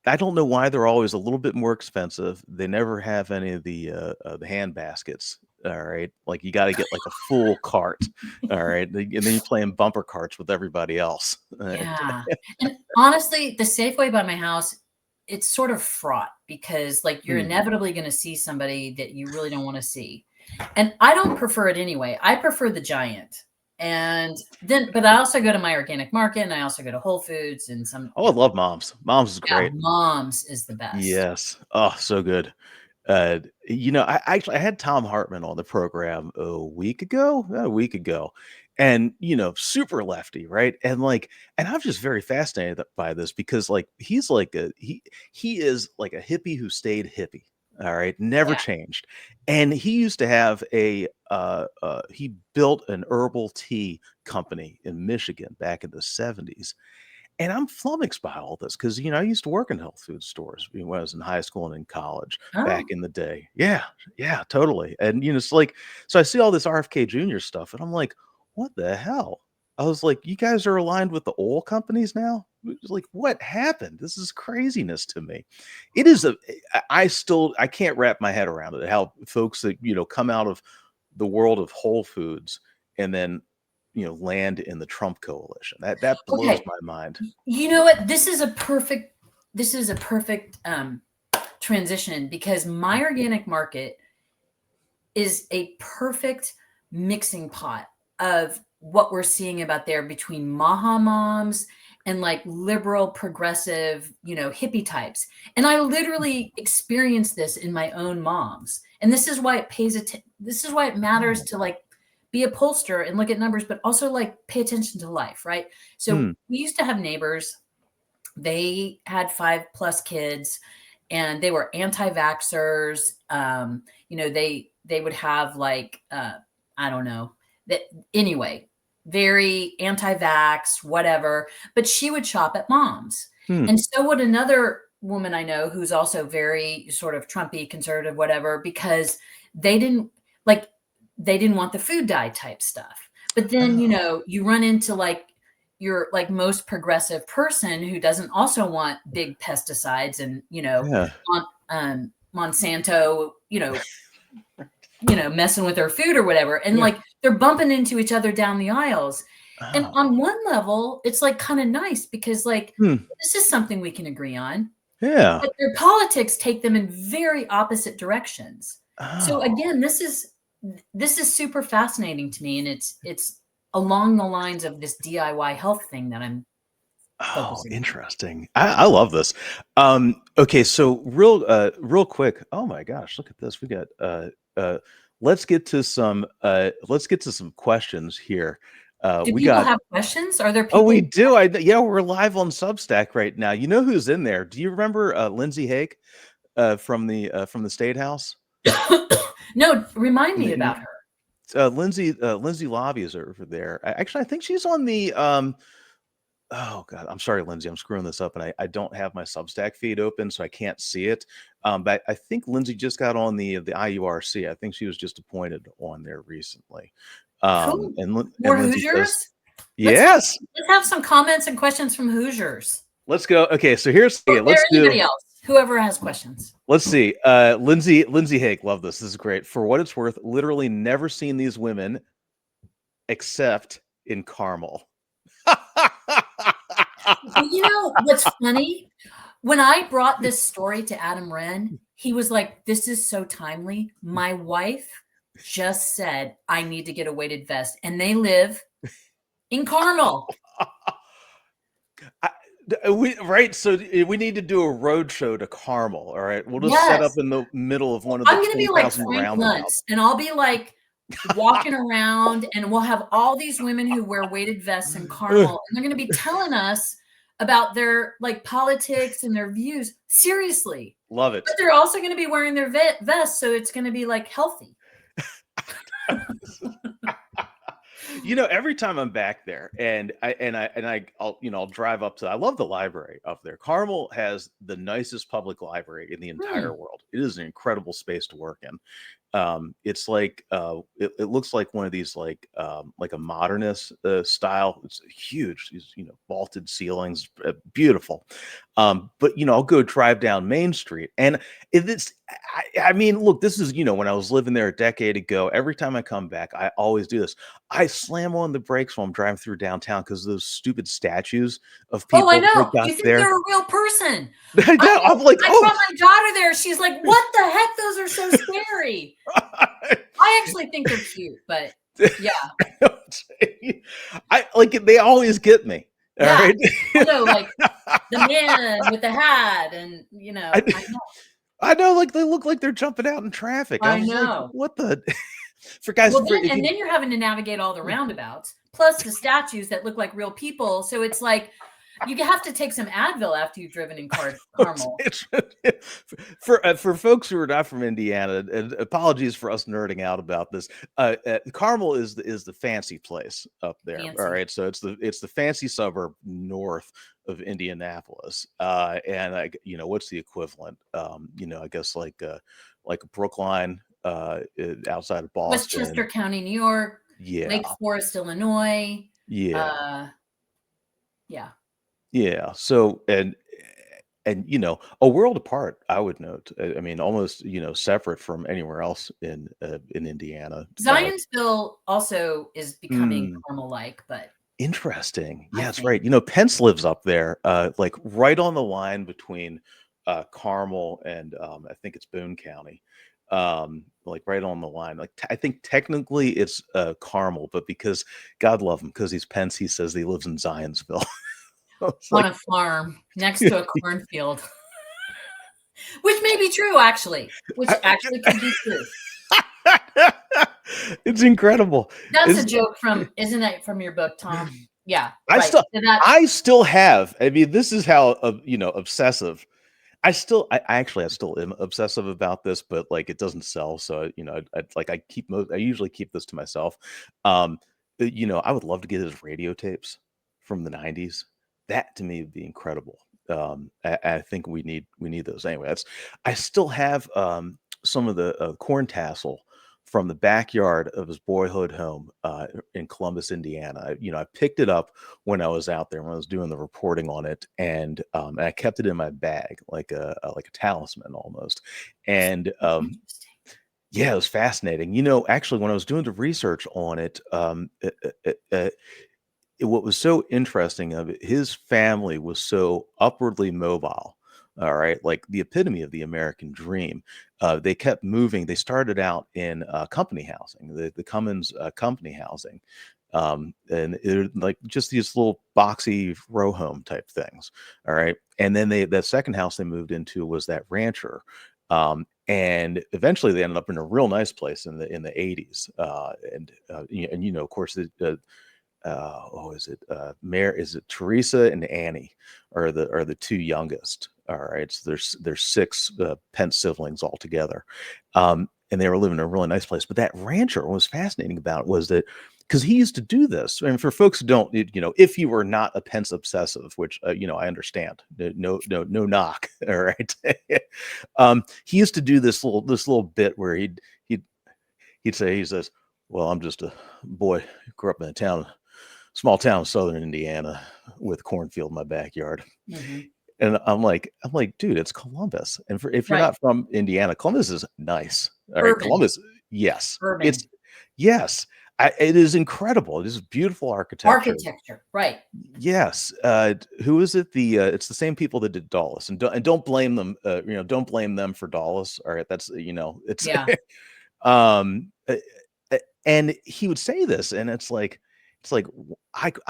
I don't know why they're always a little bit more expensive. They never have any of the hand baskets, alright? Like, you gotta get, like, a full cart, alright? And then you're playing bumper carts with everybody else. Yeah, and honestly, the Safeway by my house, it's sort of fraught because, like, you're Mm. inevitably gonna see somebody that you really don't wanna see, and I don't prefer it anyway. I prefer the Giant, and then but I also go to my organic market, and I also go to Whole Foods and some Oh, I love Mom's. Mom's is yeah, great. Mom's is the best. Yes. Oh, so good. I had Tom Hartman on the program a week ago, and super lefty, right? And I'm just very fascinated by this because like he is like a hippie who stayed hippie. All right, never Yeah. changed. And he used to have he built an herbal tea company in Michigan back in the 70s, and I'm flummoxed by all this because, I used to work in health food stores when I was in high school and in college back Oh, in the day. Yeah, yeah, totally. And, it's like, so I see all this RFK Jr. stuff and I'm like, what the hell? I was like, you guys are aligned with the oil companies now? It was like, what happened? This is craziness to me. It is I can't wrap my head around it. How folks that, come out of the world of Whole Foods and then, land in the Trump coalition. That blows okay. my mind. You know what? This is a perfect transition because my organic market is a perfect mixing pot of what we're seeing about there between Maha moms and like liberal, progressive, hippie types. And I literally experienced this in my own moms. And this is why this is why it matters Oh. to like be a pollster and look at numbers, but also like pay attention to life, right? So Hmm. we used to have neighbors. They had 5+ kids and they were anti-vaxxers. They would have like I don't know that anyway, very anti-vax, whatever. But she would shop at mom's, Hmm. and so would another woman I know who's also very sort of Trumpy, conservative, whatever, because they didn't like they didn't want the food dye type stuff. But then Oh. you run into like your like most progressive person who doesn't also want big pesticides and Yeah. Monsanto messing with their food or whatever, and Yeah. like they're bumping into each other down the aisles. And Oh. on one level it's like kind of nice because like Hmm. this is something we can agree on, Yeah. but their politics take them in very opposite directions. So Oh. again, this is super fascinating to me, and it's along the lines of this DIY health thing that I'm Oh, focusing on. interesting. I love this. Okay, so real quick. Oh my gosh, look at this. We got uh let's get to some questions here. Do We people got have questions? Are there oh, we people? do. Yeah, we're live on Substack right now. You know who's in there? Do you remember Lindsay Hake from the State House? No, remind From me the about her. Lindsay Lobby is over there. Actually, I think she's on the oh god, I'm sorry, Lindsay, I'm screwing this up, and I don't have my Substack feed open, so I can't see it. But I think Lindsay just got on the IURC. I think she was just appointed on there recently. Cool. And More Lindsay does. Hoosiers? Let's have Yes, let's have some comments and questions from Hoosiers. let's go. Okay, so here's Or okay. anybody else. Whoever has questions. Let's see. Lindsay Hake, love this. This is great. For what it's worth, literally never seen these women except in Carmel. Well, what's funny? When I brought this story to Adam Wren, he was like, "This is so timely. My wife just said I need to get a weighted vest, and they live in Carmel." I, right. So we need to do a road show to Carmel. All right. We'll just set up Yes. in the middle of one of the I'm gonna be like 20,000 Frank roundabouts. Luntz, and I'll be like walking around, and we'll have all these women who wear weighted vests in Carmel, and they're gonna be telling us about their like politics and their views. Seriously. Love But it. they're also gonna be wearing their vests, so it's gonna be like healthy. Every time I'm back there I'll drive up to, I love the library up there. Carmel has the nicest public library in the Hmm. entire world. It is an incredible space to work in. It's like it looks like one of these like a modernist style. It's huge, these vaulted ceilings, beautiful. But I'll go drive down Main Street, and it's I mean, look, this is when I was living there a decade ago. Every time I come back, I always do this. I slam on the brakes while I'm driving through downtown because those stupid statues of Oh, I people they know. got You think there. they're a real person. I Yeah, I'm like, I oh. brought my daughter there. She's like, "What the heck? Those are so scary." I actually think they're cute, but yeah. I like it. They always get me. All Yeah. right. I know, like the man with the hat and, I, I know. I know, like they look like they're jumping out in traffic. I I was like, know. what the for guys Well, for then if and you then you're having to navigate all the roundabouts, plus the statues that look like real people, so it's like you have to take some Advil after you've driven in Carmel. for folks who are not from Indiana, and apologies for us nerding out about this. Carmel is the fancy place up there. All Fancy. right, so it's the fancy suburb north of Indianapolis. And what's the equivalent? I guess like Brookline, outside of Westchester Boston. County, New York, Yeah, Lake Forest, Illinois. yeah. Uh, yeah. Yeah. So a world apart, I would note. I mean, almost separate from anywhere else in Indiana. Zionsville also is becoming Hmm, Carmel-like, but interesting. I Yeah, that's think right. Pence lives up there, like right on the line between Carmel and I think it's Boone County, like right on the line. Like I think technically it's Carmel, but because God love him, because he's Pence, he says he lives in Zionsville. It's On like a farm next to a cornfield, which may be true, actually, which actually could be true. It's incredible. That's a It's, joke from, isn't that from your book, Tom? Yeah, I right. still So that, I still have. I mean, this is how obsessive. I actually I still am obsessive about this, but like it doesn't sell, so I usually keep this to myself. I would love to get his radio tapes from the '90s. That to me would be incredible. I think we need those anyway. I still have some of the corn tassel from the backyard of his boyhood home in Columbus, Indiana. I picked it up when I was out there when I was doing the reporting on it, and I kept it in my bag like a talisman almost. And interesting. yeah, it was fascinating. Actually, when I was doing the research on it, what was so interesting of it, his family was so upwardly mobile. All right, like the epitome of the American dream. They kept moving. They started out in company housing, the Cummins company housing, and they're like just these little boxy row home type things. All right, and then that second house they moved into was that rancher. And eventually they ended up in a real nice place in the 80s. And of course, is it is it Teresa and Annie are the two youngest. All right, so there's six Pence siblings altogether, and they were living in a really nice place. But that rancher, what was fascinating about it was that because he used to do this, and for folks who don't, if you were not a Pence obsessive, which I understand, no knock, all right. He used to do this little bit where he says, well, I'm just a boy who grew up in a small town in southern Indiana with a cornfield in my backyard. Mm-hmm. And I'm like, dude, it's Columbus. And if you're Right. not from Indiana, Columbus is nice. All right. Urban. Columbus, yes. Urban. Yes. It is incredible. It is beautiful architecture. Architecture. Right. Yes. Who is it? It's the same people that did Dulles. And don't blame them. Don't blame them for Dulles. All right. That's, it's, Yeah. um, uh, and he would say this, and I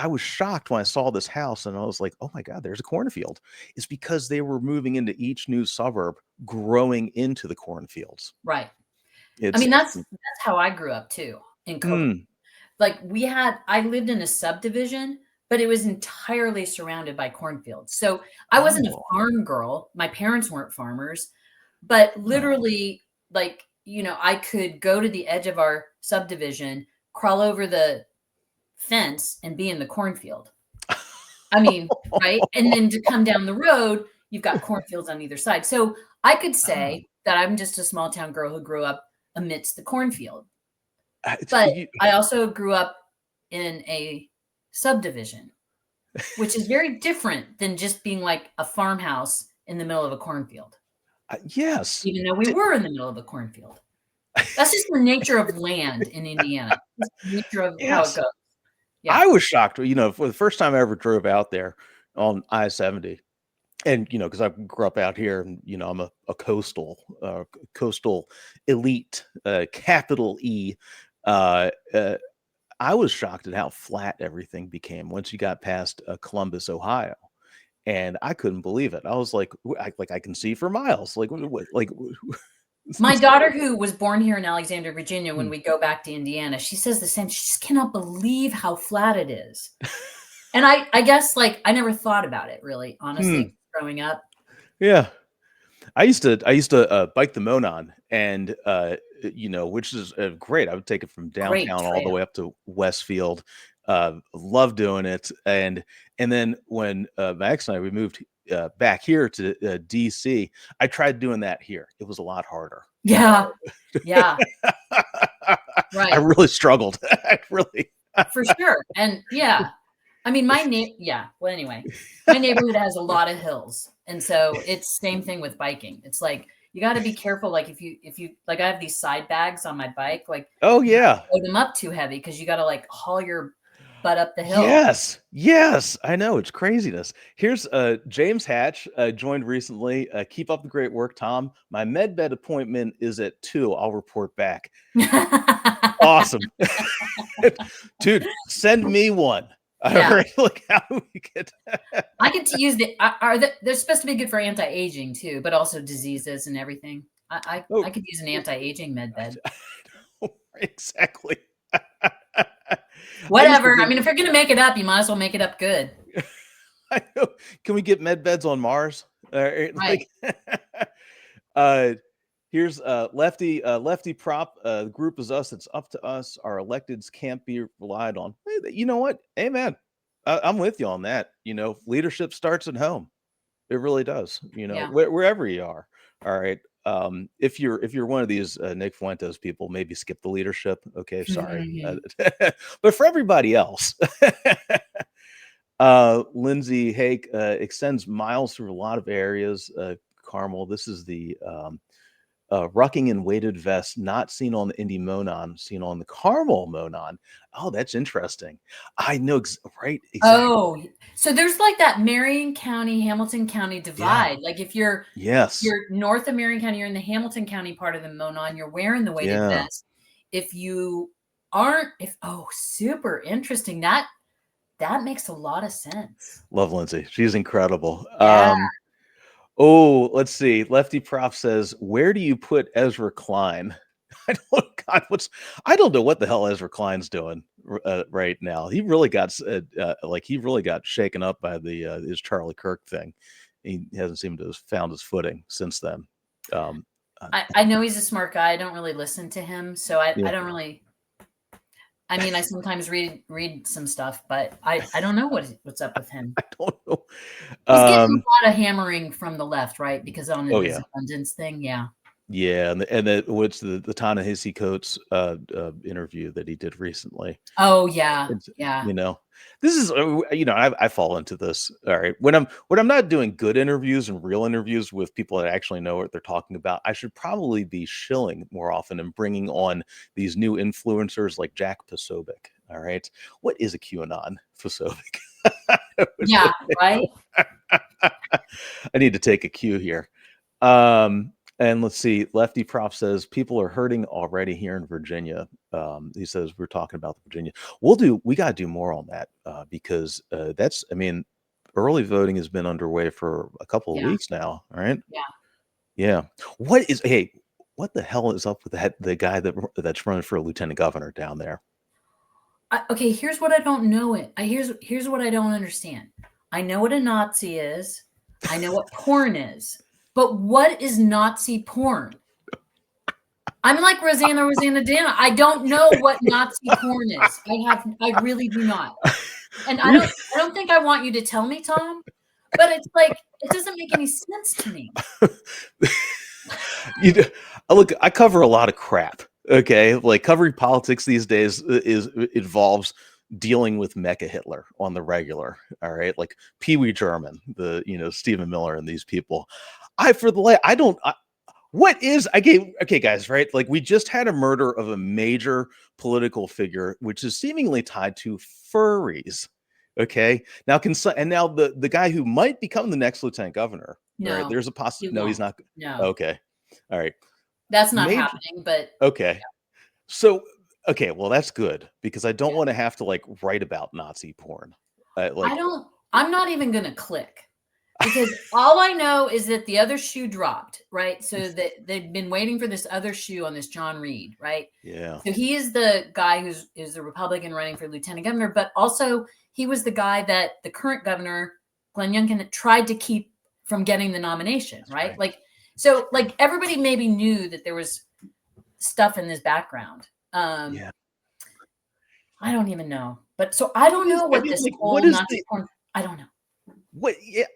was shocked when I saw this house, and I was like, oh my God, there's a cornfield. It's because they were moving into each new suburb, growing into the cornfields. Right. I It's mean, that's how I grew up too in Coconut. mm, Like I lived in a subdivision, but it was entirely surrounded by cornfields. So I wasn't a oh, farm girl. My parents weren't farmers, but oh. literally, like, I could go to the edge of our subdivision, crawl over the fence, and be in the cornfield. I mean, right? And then to come down the road, you've got cornfields on either side. So I could Oh. say that I'm just a small town girl who grew up amidst the cornfield. It's, But I also grew up in a subdivision, which is very different than just being like a farmhouse in the middle of a cornfield, yes. even though we were in the middle of a cornfield. That's just the nature of land in Indiana. It's the nature of how it Yes. goes. Yeah. I was shocked, for the first time I ever drove out there on I-70. And because I grew up out here, and I'm a coastal elite, capital E. Uh, uh, I was shocked at how flat everything became once you got past Columbus, Ohio, and I couldn't believe it. I was like, I can see for miles. My daughter, who was born here in Alexandria, Virginia, when Hmm. we go back to Indiana, she says the same. She just cannot believe how flat it is. And I guess like I never thought about it really, Hmm. honestly, growing up. Yeah. I used to bike the Monon, and which is great. I would take it from Great downtown all the way trail. up to Westfield. Love doing it, and then when my ex and I we moved back here to DC, I tried doing that here. It was a lot harder. Yeah. Yeah. I Right. really struggled. I really. For sure. And yeah, I mean, yeah. Well, anyway, my neighborhood has a lot of hills. And so it's same thing with biking. It's like, you got to be careful. Like if you, like I have these side bags on my bike, like Oh you don't yeah. load them up too heavy because you got to like haul your butt up the hill. Yes, I know, it's craziness. Here's James Hatch joined recently. Keep up the great work, Tom. My med bed appointment is at 2. I'll report back. Awesome. Dude, send me one. Yeah. All right, like how do we get I get to use they're supposed to be good for anti-aging too, but also diseases and everything. I could use an anti-aging med bed. Exactly. Whatever. I mean, if you're gonna make it up, you might as well make it up good. I know. Can we get med beds on Mars? Right. Here's lefty prop. The group is us. It's up to us. Our electeds can't be relied on. Hey, you know what? Amen. I'm with you on that. Leadership starts at home. It really does. Yeah. Wherever you are. All right. If you're one of these Nick Fuentes people, maybe skip the leadership. Okay, sorry. But for everybody else, Lindsay Hake extends miles through a lot of areas. Carmel, this is the rucking in weighted vest, not seen on the Indy Monon, seen on the Carmel Monon. Oh, that's interesting. I know, right? Exactly. Oh, so there's like that Marion County, Hamilton County divide. Like if you're north of Marion County, you're in the Hamilton County part of the Monon, you're wearing the weighted vest. If you aren't, super interesting. That makes a lot of sense. Love Lindsay. She's incredible. Yeah. Oh, let's see. Lefty Prof says, where do you put Ezra Klein? I don't know what the hell Ezra Klein's doing right now. He really got shaken up by his Charlie Kirk thing. He hasn't seemed to have found his footing since then. I know he's a smart guy. I don't really listen to him, so I don't really. I mean, I sometimes read some stuff, but I don't know what's up with him. I don't know. He's getting a lot of hammering from the left, right? Because on his abundance thing, yeah. Yeah, and what's the Ta-Nehisi Coates interview that he did recently? Oh yeah, yeah. This is I fall into this. All right, when I'm not doing good interviews and real interviews with people that actually know what they're talking about, I should probably be shilling more often and bringing on these new influencers like Jack Posobiec. All right, what is a QAnon Posobiec? Yeah, right. I need to take a cue here. And let's see, Lefty Prof says people are hurting already here in Virginia. He says we're talking about Virginia. We got to do more on that because early voting has been underway for a couple of weeks now. All right. Yeah. What the hell is up with the guy that's running for a lieutenant governor down there? Okay, here's what I don't know. Here's what I don't understand. I know what a Nazi is. I know what porn is. But what is Nazi porn? I'm like Rosanna Dana. I don't know what Nazi porn is. I really do not. And I don't think I want you to tell me, Tom. But it's like it doesn't make any sense to me. Look, I cover a lot of crap. Okay, like covering politics these days involves dealing with Mecha Hitler on the regular. All right, like Pee Wee German, Stephen Miller, and these people. Okay, guys, right? Like we just had a murder of a major political figure, which is seemingly tied to furries. Okay, now now the guy who might become the next lieutenant governor. No, right? There's a possibility. No, he's not. No. Okay, all right. That's not happening. But okay, yeah. So okay, well that's good because I don't want to have to write about Nazi porn. I'm not even gonna click. Because all I know is that the other shoe dropped, right? So that they've been waiting for this other shoe on this John Reed, right? Yeah. So he is the guy is the Republican running for lieutenant governor, but also he was the guy that the current governor, Glenn Youngkin, tried to keep from getting the nomination, right? So everybody maybe knew that there was stuff in this background. Yeah. I don't even know. But so I don't know what this whole Nazi porn, I don't know. What? Yeah.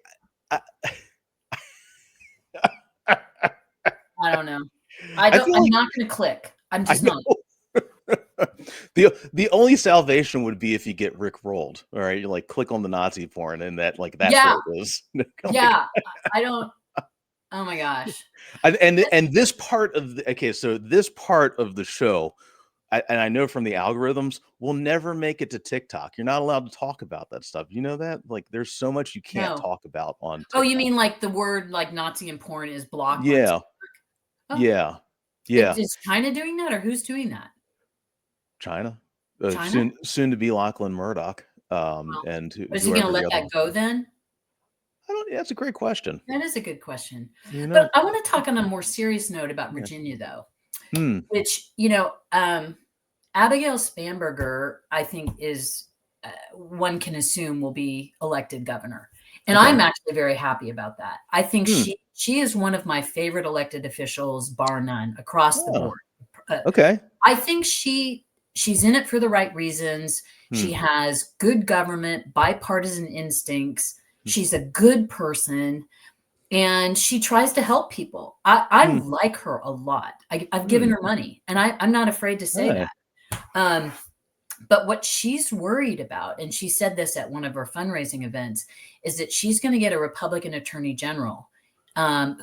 I don't know. I'm not going to click. I'm just not. The only salvation would be if you get Rick rolled. All right, you click on the Nazi porn and that's what it is. Yeah, I don't. Oh my gosh. And this part of this part of the show, and I know from the algorithms, will never make it to TikTok. You're not allowed to talk about that stuff. You know that? Like, there's so much you can't No. talk about on Oh, you TikTok. mean like the word like Nazi and porn is blocked on Yeah, TikTok? Oh, yeah, yeah. is China doing that, or who's doing that? China, China? soon to be Lachlan Murdoch, Well, and is he gonna whoever the let other. that go then? I don't. Yeah, that's a great question. That is a good question. You But know. I wanna talk on a more serious note about Yeah. Virginia, though, Hmm. which, Abigail Spanberger, I think is, one can assume will be elected governor, and Okay. I'm actually very happy about that. I think Hmm. she is one of my favorite elected officials, bar none, across the Oh, board. Uh, okay. I think she's in it for the right reasons. Hmm. She has good government, bipartisan instincts. Hmm. She's a good person, and she tries to help people. I Hmm. like her a lot. I've given Hmm. her money, and I'm not afraid to say Hey. that. Um, but what she's worried about, and she said this at one of her fundraising events, is that she's going to get a Republican attorney general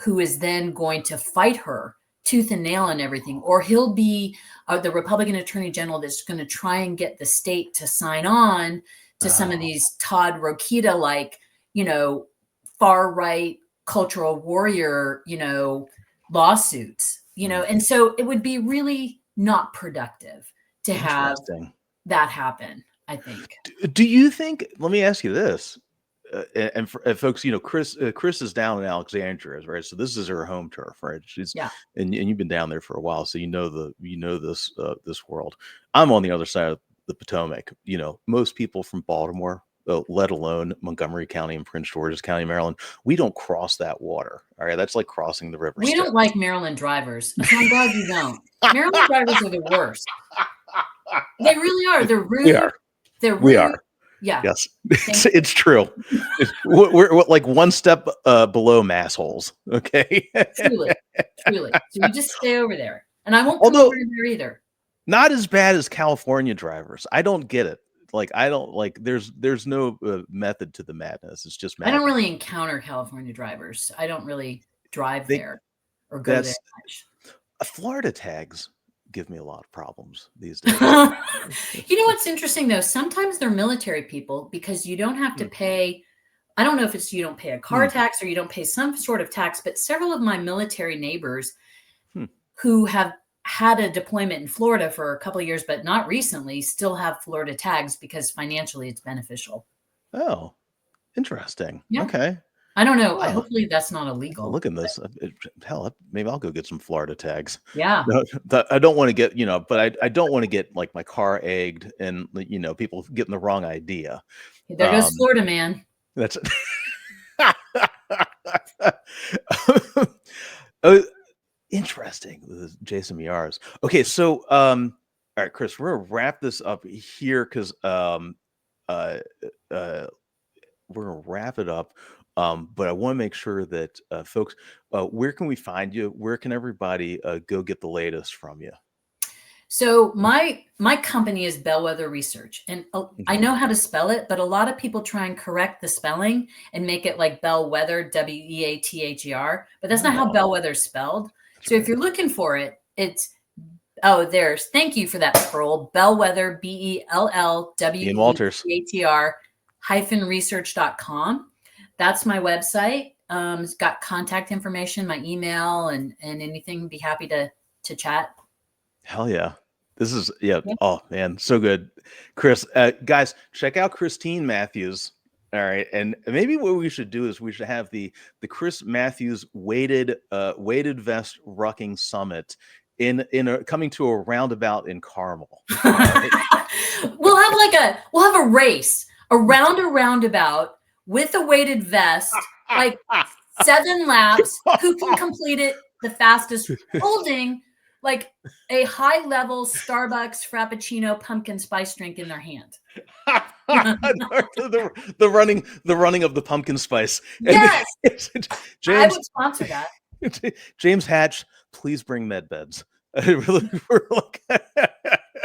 who is then going to fight her tooth and nail and everything, or he'll be the Republican attorney general that's going to try and get the state to sign on to some of Oh. these Todd Rokita like, far right cultural warrior, lawsuits, Hmm. and so it would be really not productive to have Interesting. that happen, I think. Do you think? Let me ask you this, and folks, Chris is down in Alexandria, right? So this is her home turf, right? She's Yeah. and you've been down there for a while, so this world. I'm on the other side of the Potomac. Most people from Baltimore, let alone Montgomery County and Prince George's County, Maryland, we don't cross that water. All right, that's like crossing the River We don't Styx. like Maryland drivers, so I'm glad you don't. Maryland drivers are the worst. They really are. They're We rude. are. They're We rude. are. Yeah. Yes, Thank you. it's true. We're like one step below massholes. Okay. Truly. Truly. So you just stay over there. And I won't come over Although there either. not as bad as California drivers. I don't get it. Like I don't like. There's no method to the madness. It's just I don't madness. really encounter California drivers. I don't really drive They there or go there that's much. Florida tags give me a lot of problems these days. What's interesting though? Sometimes they're military people because you don't have to Hmm, pay. I don't know if it's you don't pay a car hmm, tax or you don't pay some sort of tax, but several of my military neighbors hmm. who have had a deployment in Florida for a couple of years, but not recently, still have Florida tags because financially it's beneficial. Oh, interesting. Yeah. Okay. I don't know. Oh, Hopefully that's not look illegal. at this. Hell, maybe I'll go get some Florida tags. Yeah. No, I don't want to get, but I don't want to get like my car egged and people getting the wrong idea. There goes Florida man. That's oh, interesting. This is Jason Miyares. Okay, so all right, Chris, we're gonna wrap this up here because uh, uh, we're gonna wrap it up. But I want to make sure that folks, where can we find you? Where can everybody go get the latest from you? So my company is Bellwether Research, and I Mhm. know how to spell it, but a lot of people try and correct the spelling and make it like Bellwether, Weather, but that's not how Oh, Bellwether's spelled. that's So if right. you're looking for it, it's thank you for that scroll. Bellwether, Ian Walters. Bellwether -research.com. That's my website. It's got contact information, my email, and anything. Be happy to chat. Hell yeah. This is yeah. Yeah. Oh man, so good. Chris, guys, check out Christine Matthews. All right. And maybe what we should do is we should have the Chris Matthews weighted vest rucking summit coming to a roundabout in Carmel. All right. We'll have a race around a roundabout with a weighted vest, like 7 laps. Who can complete it the fastest, holding like a high level Starbucks Frappuccino pumpkin spice drink in their hand? the running of the pumpkin spice. And Yes, I James would sponsor that. James Hatch, please bring med beds. We're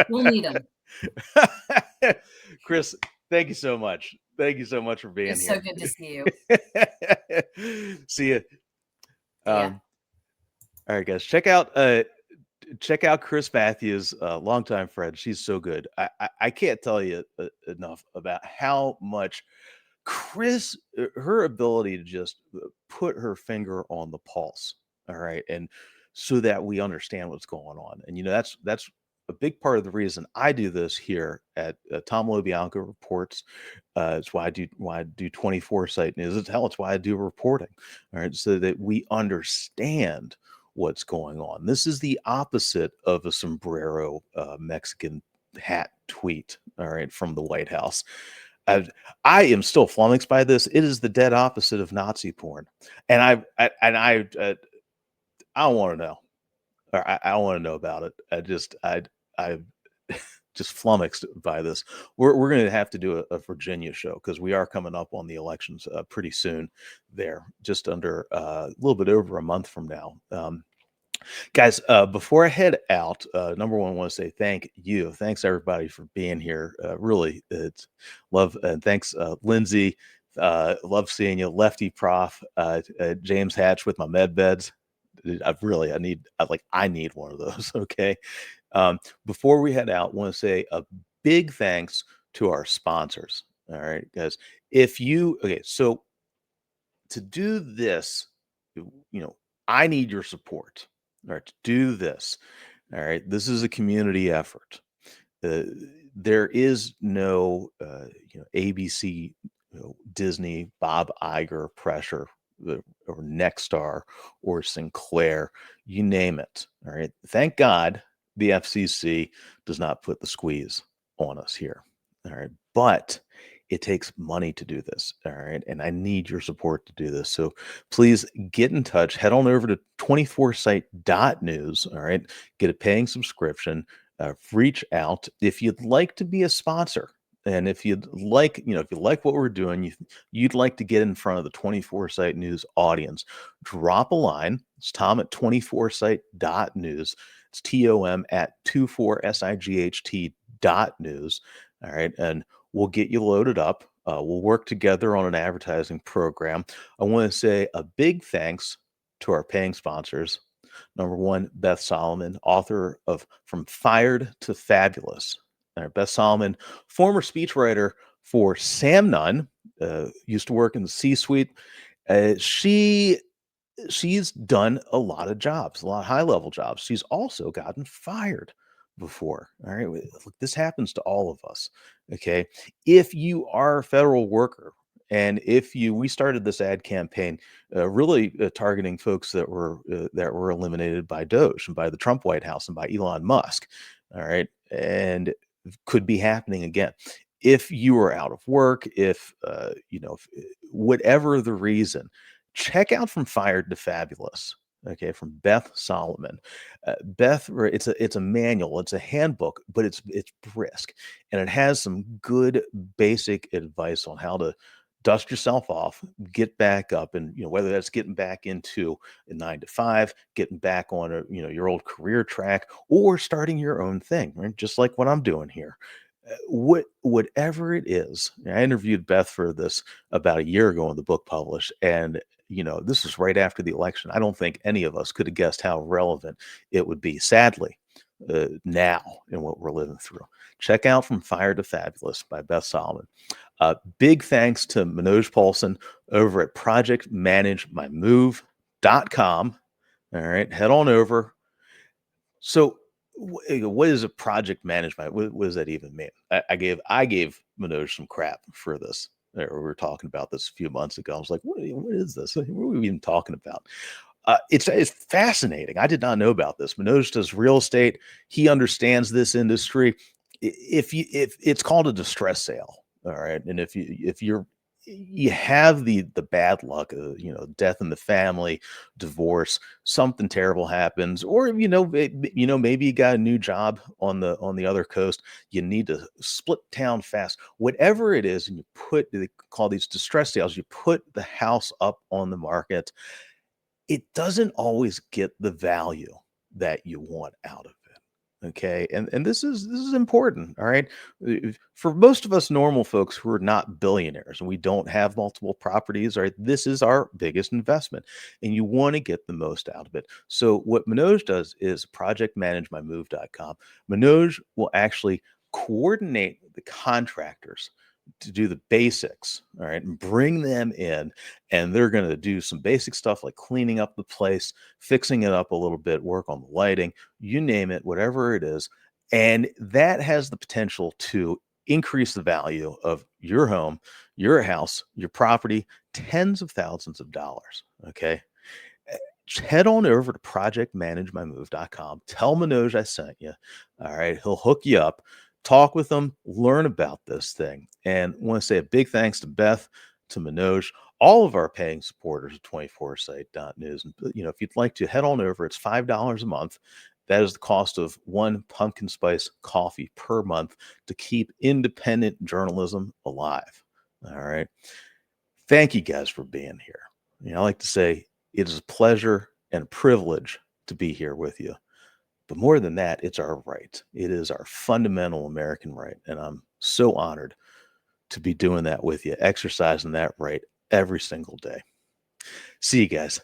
We'll need them. Chris, thank you so much. Thank you so much for being It's so here. good to see you. See you. See ya. All right, guys. Check out check out Chris Matthews, longtime friend. She's so good. I can't tell you enough about how much Chris, her ability to just put her finger on the pulse, all right, and so that we understand what's going on. And that's a big part of the reason I do this here at Tom LoBianco Reports. It's why I do 24 site news. It's why I do reporting, all right, so that we understand what's going on. This is the opposite of a sombrero Mexican hat tweet, all right, from the White House. I, I am still flummoxed by this. It is the dead opposite of Nazi porn, and I don't want to know, or I want to know about it. I just flummoxed by this. We're going to have to do a Virginia show because we are coming up on the elections pretty soon. There, just under a little bit over a month from now. Guys, before I head out, number one, I want to say thank you. Thanks everybody for being here. Really, it's love and thanks, Lindsay. Love seeing you, Lefty Prof, James Hatch with my med beds. I need one of those. Okay. Before we head out, I want to say a big thanks to our sponsors. All right, guys. So to do this, I need your support. All right, to do this. All right, this is a community effort. Uh, there is no, ABC, Disney, Bob Iger pressure, or Nexstar, or Sinclair, you name it. All right, thank God the FCC does not put the squeeze on us here. All right, but it takes money to do this. All right, and I need your support to do this. So please get in touch. Head on over to 24site.news. All right, get a paying subscription. Reach out if you'd like to be a sponsor. And if you'd like, if you like what we're doing, you'd like to get in front of the 24 Site News audience, drop a line. It's Tom at 24site.news. It's TOM at 24SIGHT.news. All right. And we'll get you loaded up. We'll work together on an advertising program. I want to say a big thanks to our paying sponsors. Number one, Beth Solomon, author of From Fired to Fabulous. Beth Solomon, former speechwriter for Sam Nunn, used to work in the C-suite. She's done a lot of jobs, a lot of high-level jobs. She's also gotten fired before. All right, look, this happens to all of us. Okay, if you are a federal worker, and we started this ad campaign, really targeting folks that were eliminated by Doge and by the Trump White House and by Elon Musk. All right, and could be happening again. If you are out of work, whatever the reason, check out From Fired to Fabulous. Okay, from Beth Solomon. Beth, it's a manual, it's a handbook, but it's brisk, and it has some good basic advice on how to dust yourself off, get back up, and whether that's getting back into a 9 to 5, getting back on your old career track, or starting your own thing, right? Just like what I'm doing here. Whatever it is. I interviewed Beth for this about a year ago when the book published, and this is right after the election. I don't think any of us could have guessed how relevant it would be, sadly, now in what we're living through. Check out From Fired to Fabulous by Beth Solomon. Big thanks to Manoj Paulson over at projectmanagemymove.com. All right, head on over. So, what is a project management? What does that even mean? I gave Manoj some crap for this. We were talking about this a few months ago. I was like, what is this? What are we even talking about? It's fascinating. I did not know about this. Manoj does real estate. He understands this industry. If it's called a distress sale, all right, and if you have the bad luck of death in the family, divorce, something terrible happens, or maybe you got a new job on the other coast, you need to split town fast, whatever it is, and they call these distress sales, you put the house up on the market. It doesn't always get the value that you want out of it. Okay, and this is important. All right. For most of us normal folks who are not billionaires and we don't have multiple properties, all right, this is our biggest investment, and you want to get the most out of it. So what Manoj does is projectmanagemymove.com. Manoj will actually coordinate the contractors to do the basics, all right, and bring them in, and they're going to do some basic stuff like cleaning up the place, fixing it up a little bit, work on the lighting, you name it, whatever it is. And that has the potential to increase the value of your home, your house, your property, tens of thousands of dollars. Okay. Head on over to projectmanagemymove.com. Tell Manoj I sent you. All right. He'll hook you up, talk with them, learn about this thing. And I want to say a big thanks to Beth, to Manoj, all of our paying supporters at 24site.news. And, if you'd like to head on over, it's $5 a month. That is the cost of one pumpkin spice coffee per month to keep independent journalism alive. All right. Thank you guys for being here. I like to say it is a pleasure and a privilege to be here with you. But more than that, it's our right. It is our fundamental American right. And I'm so honored to be doing that with you, exercising that right every single day. See you guys.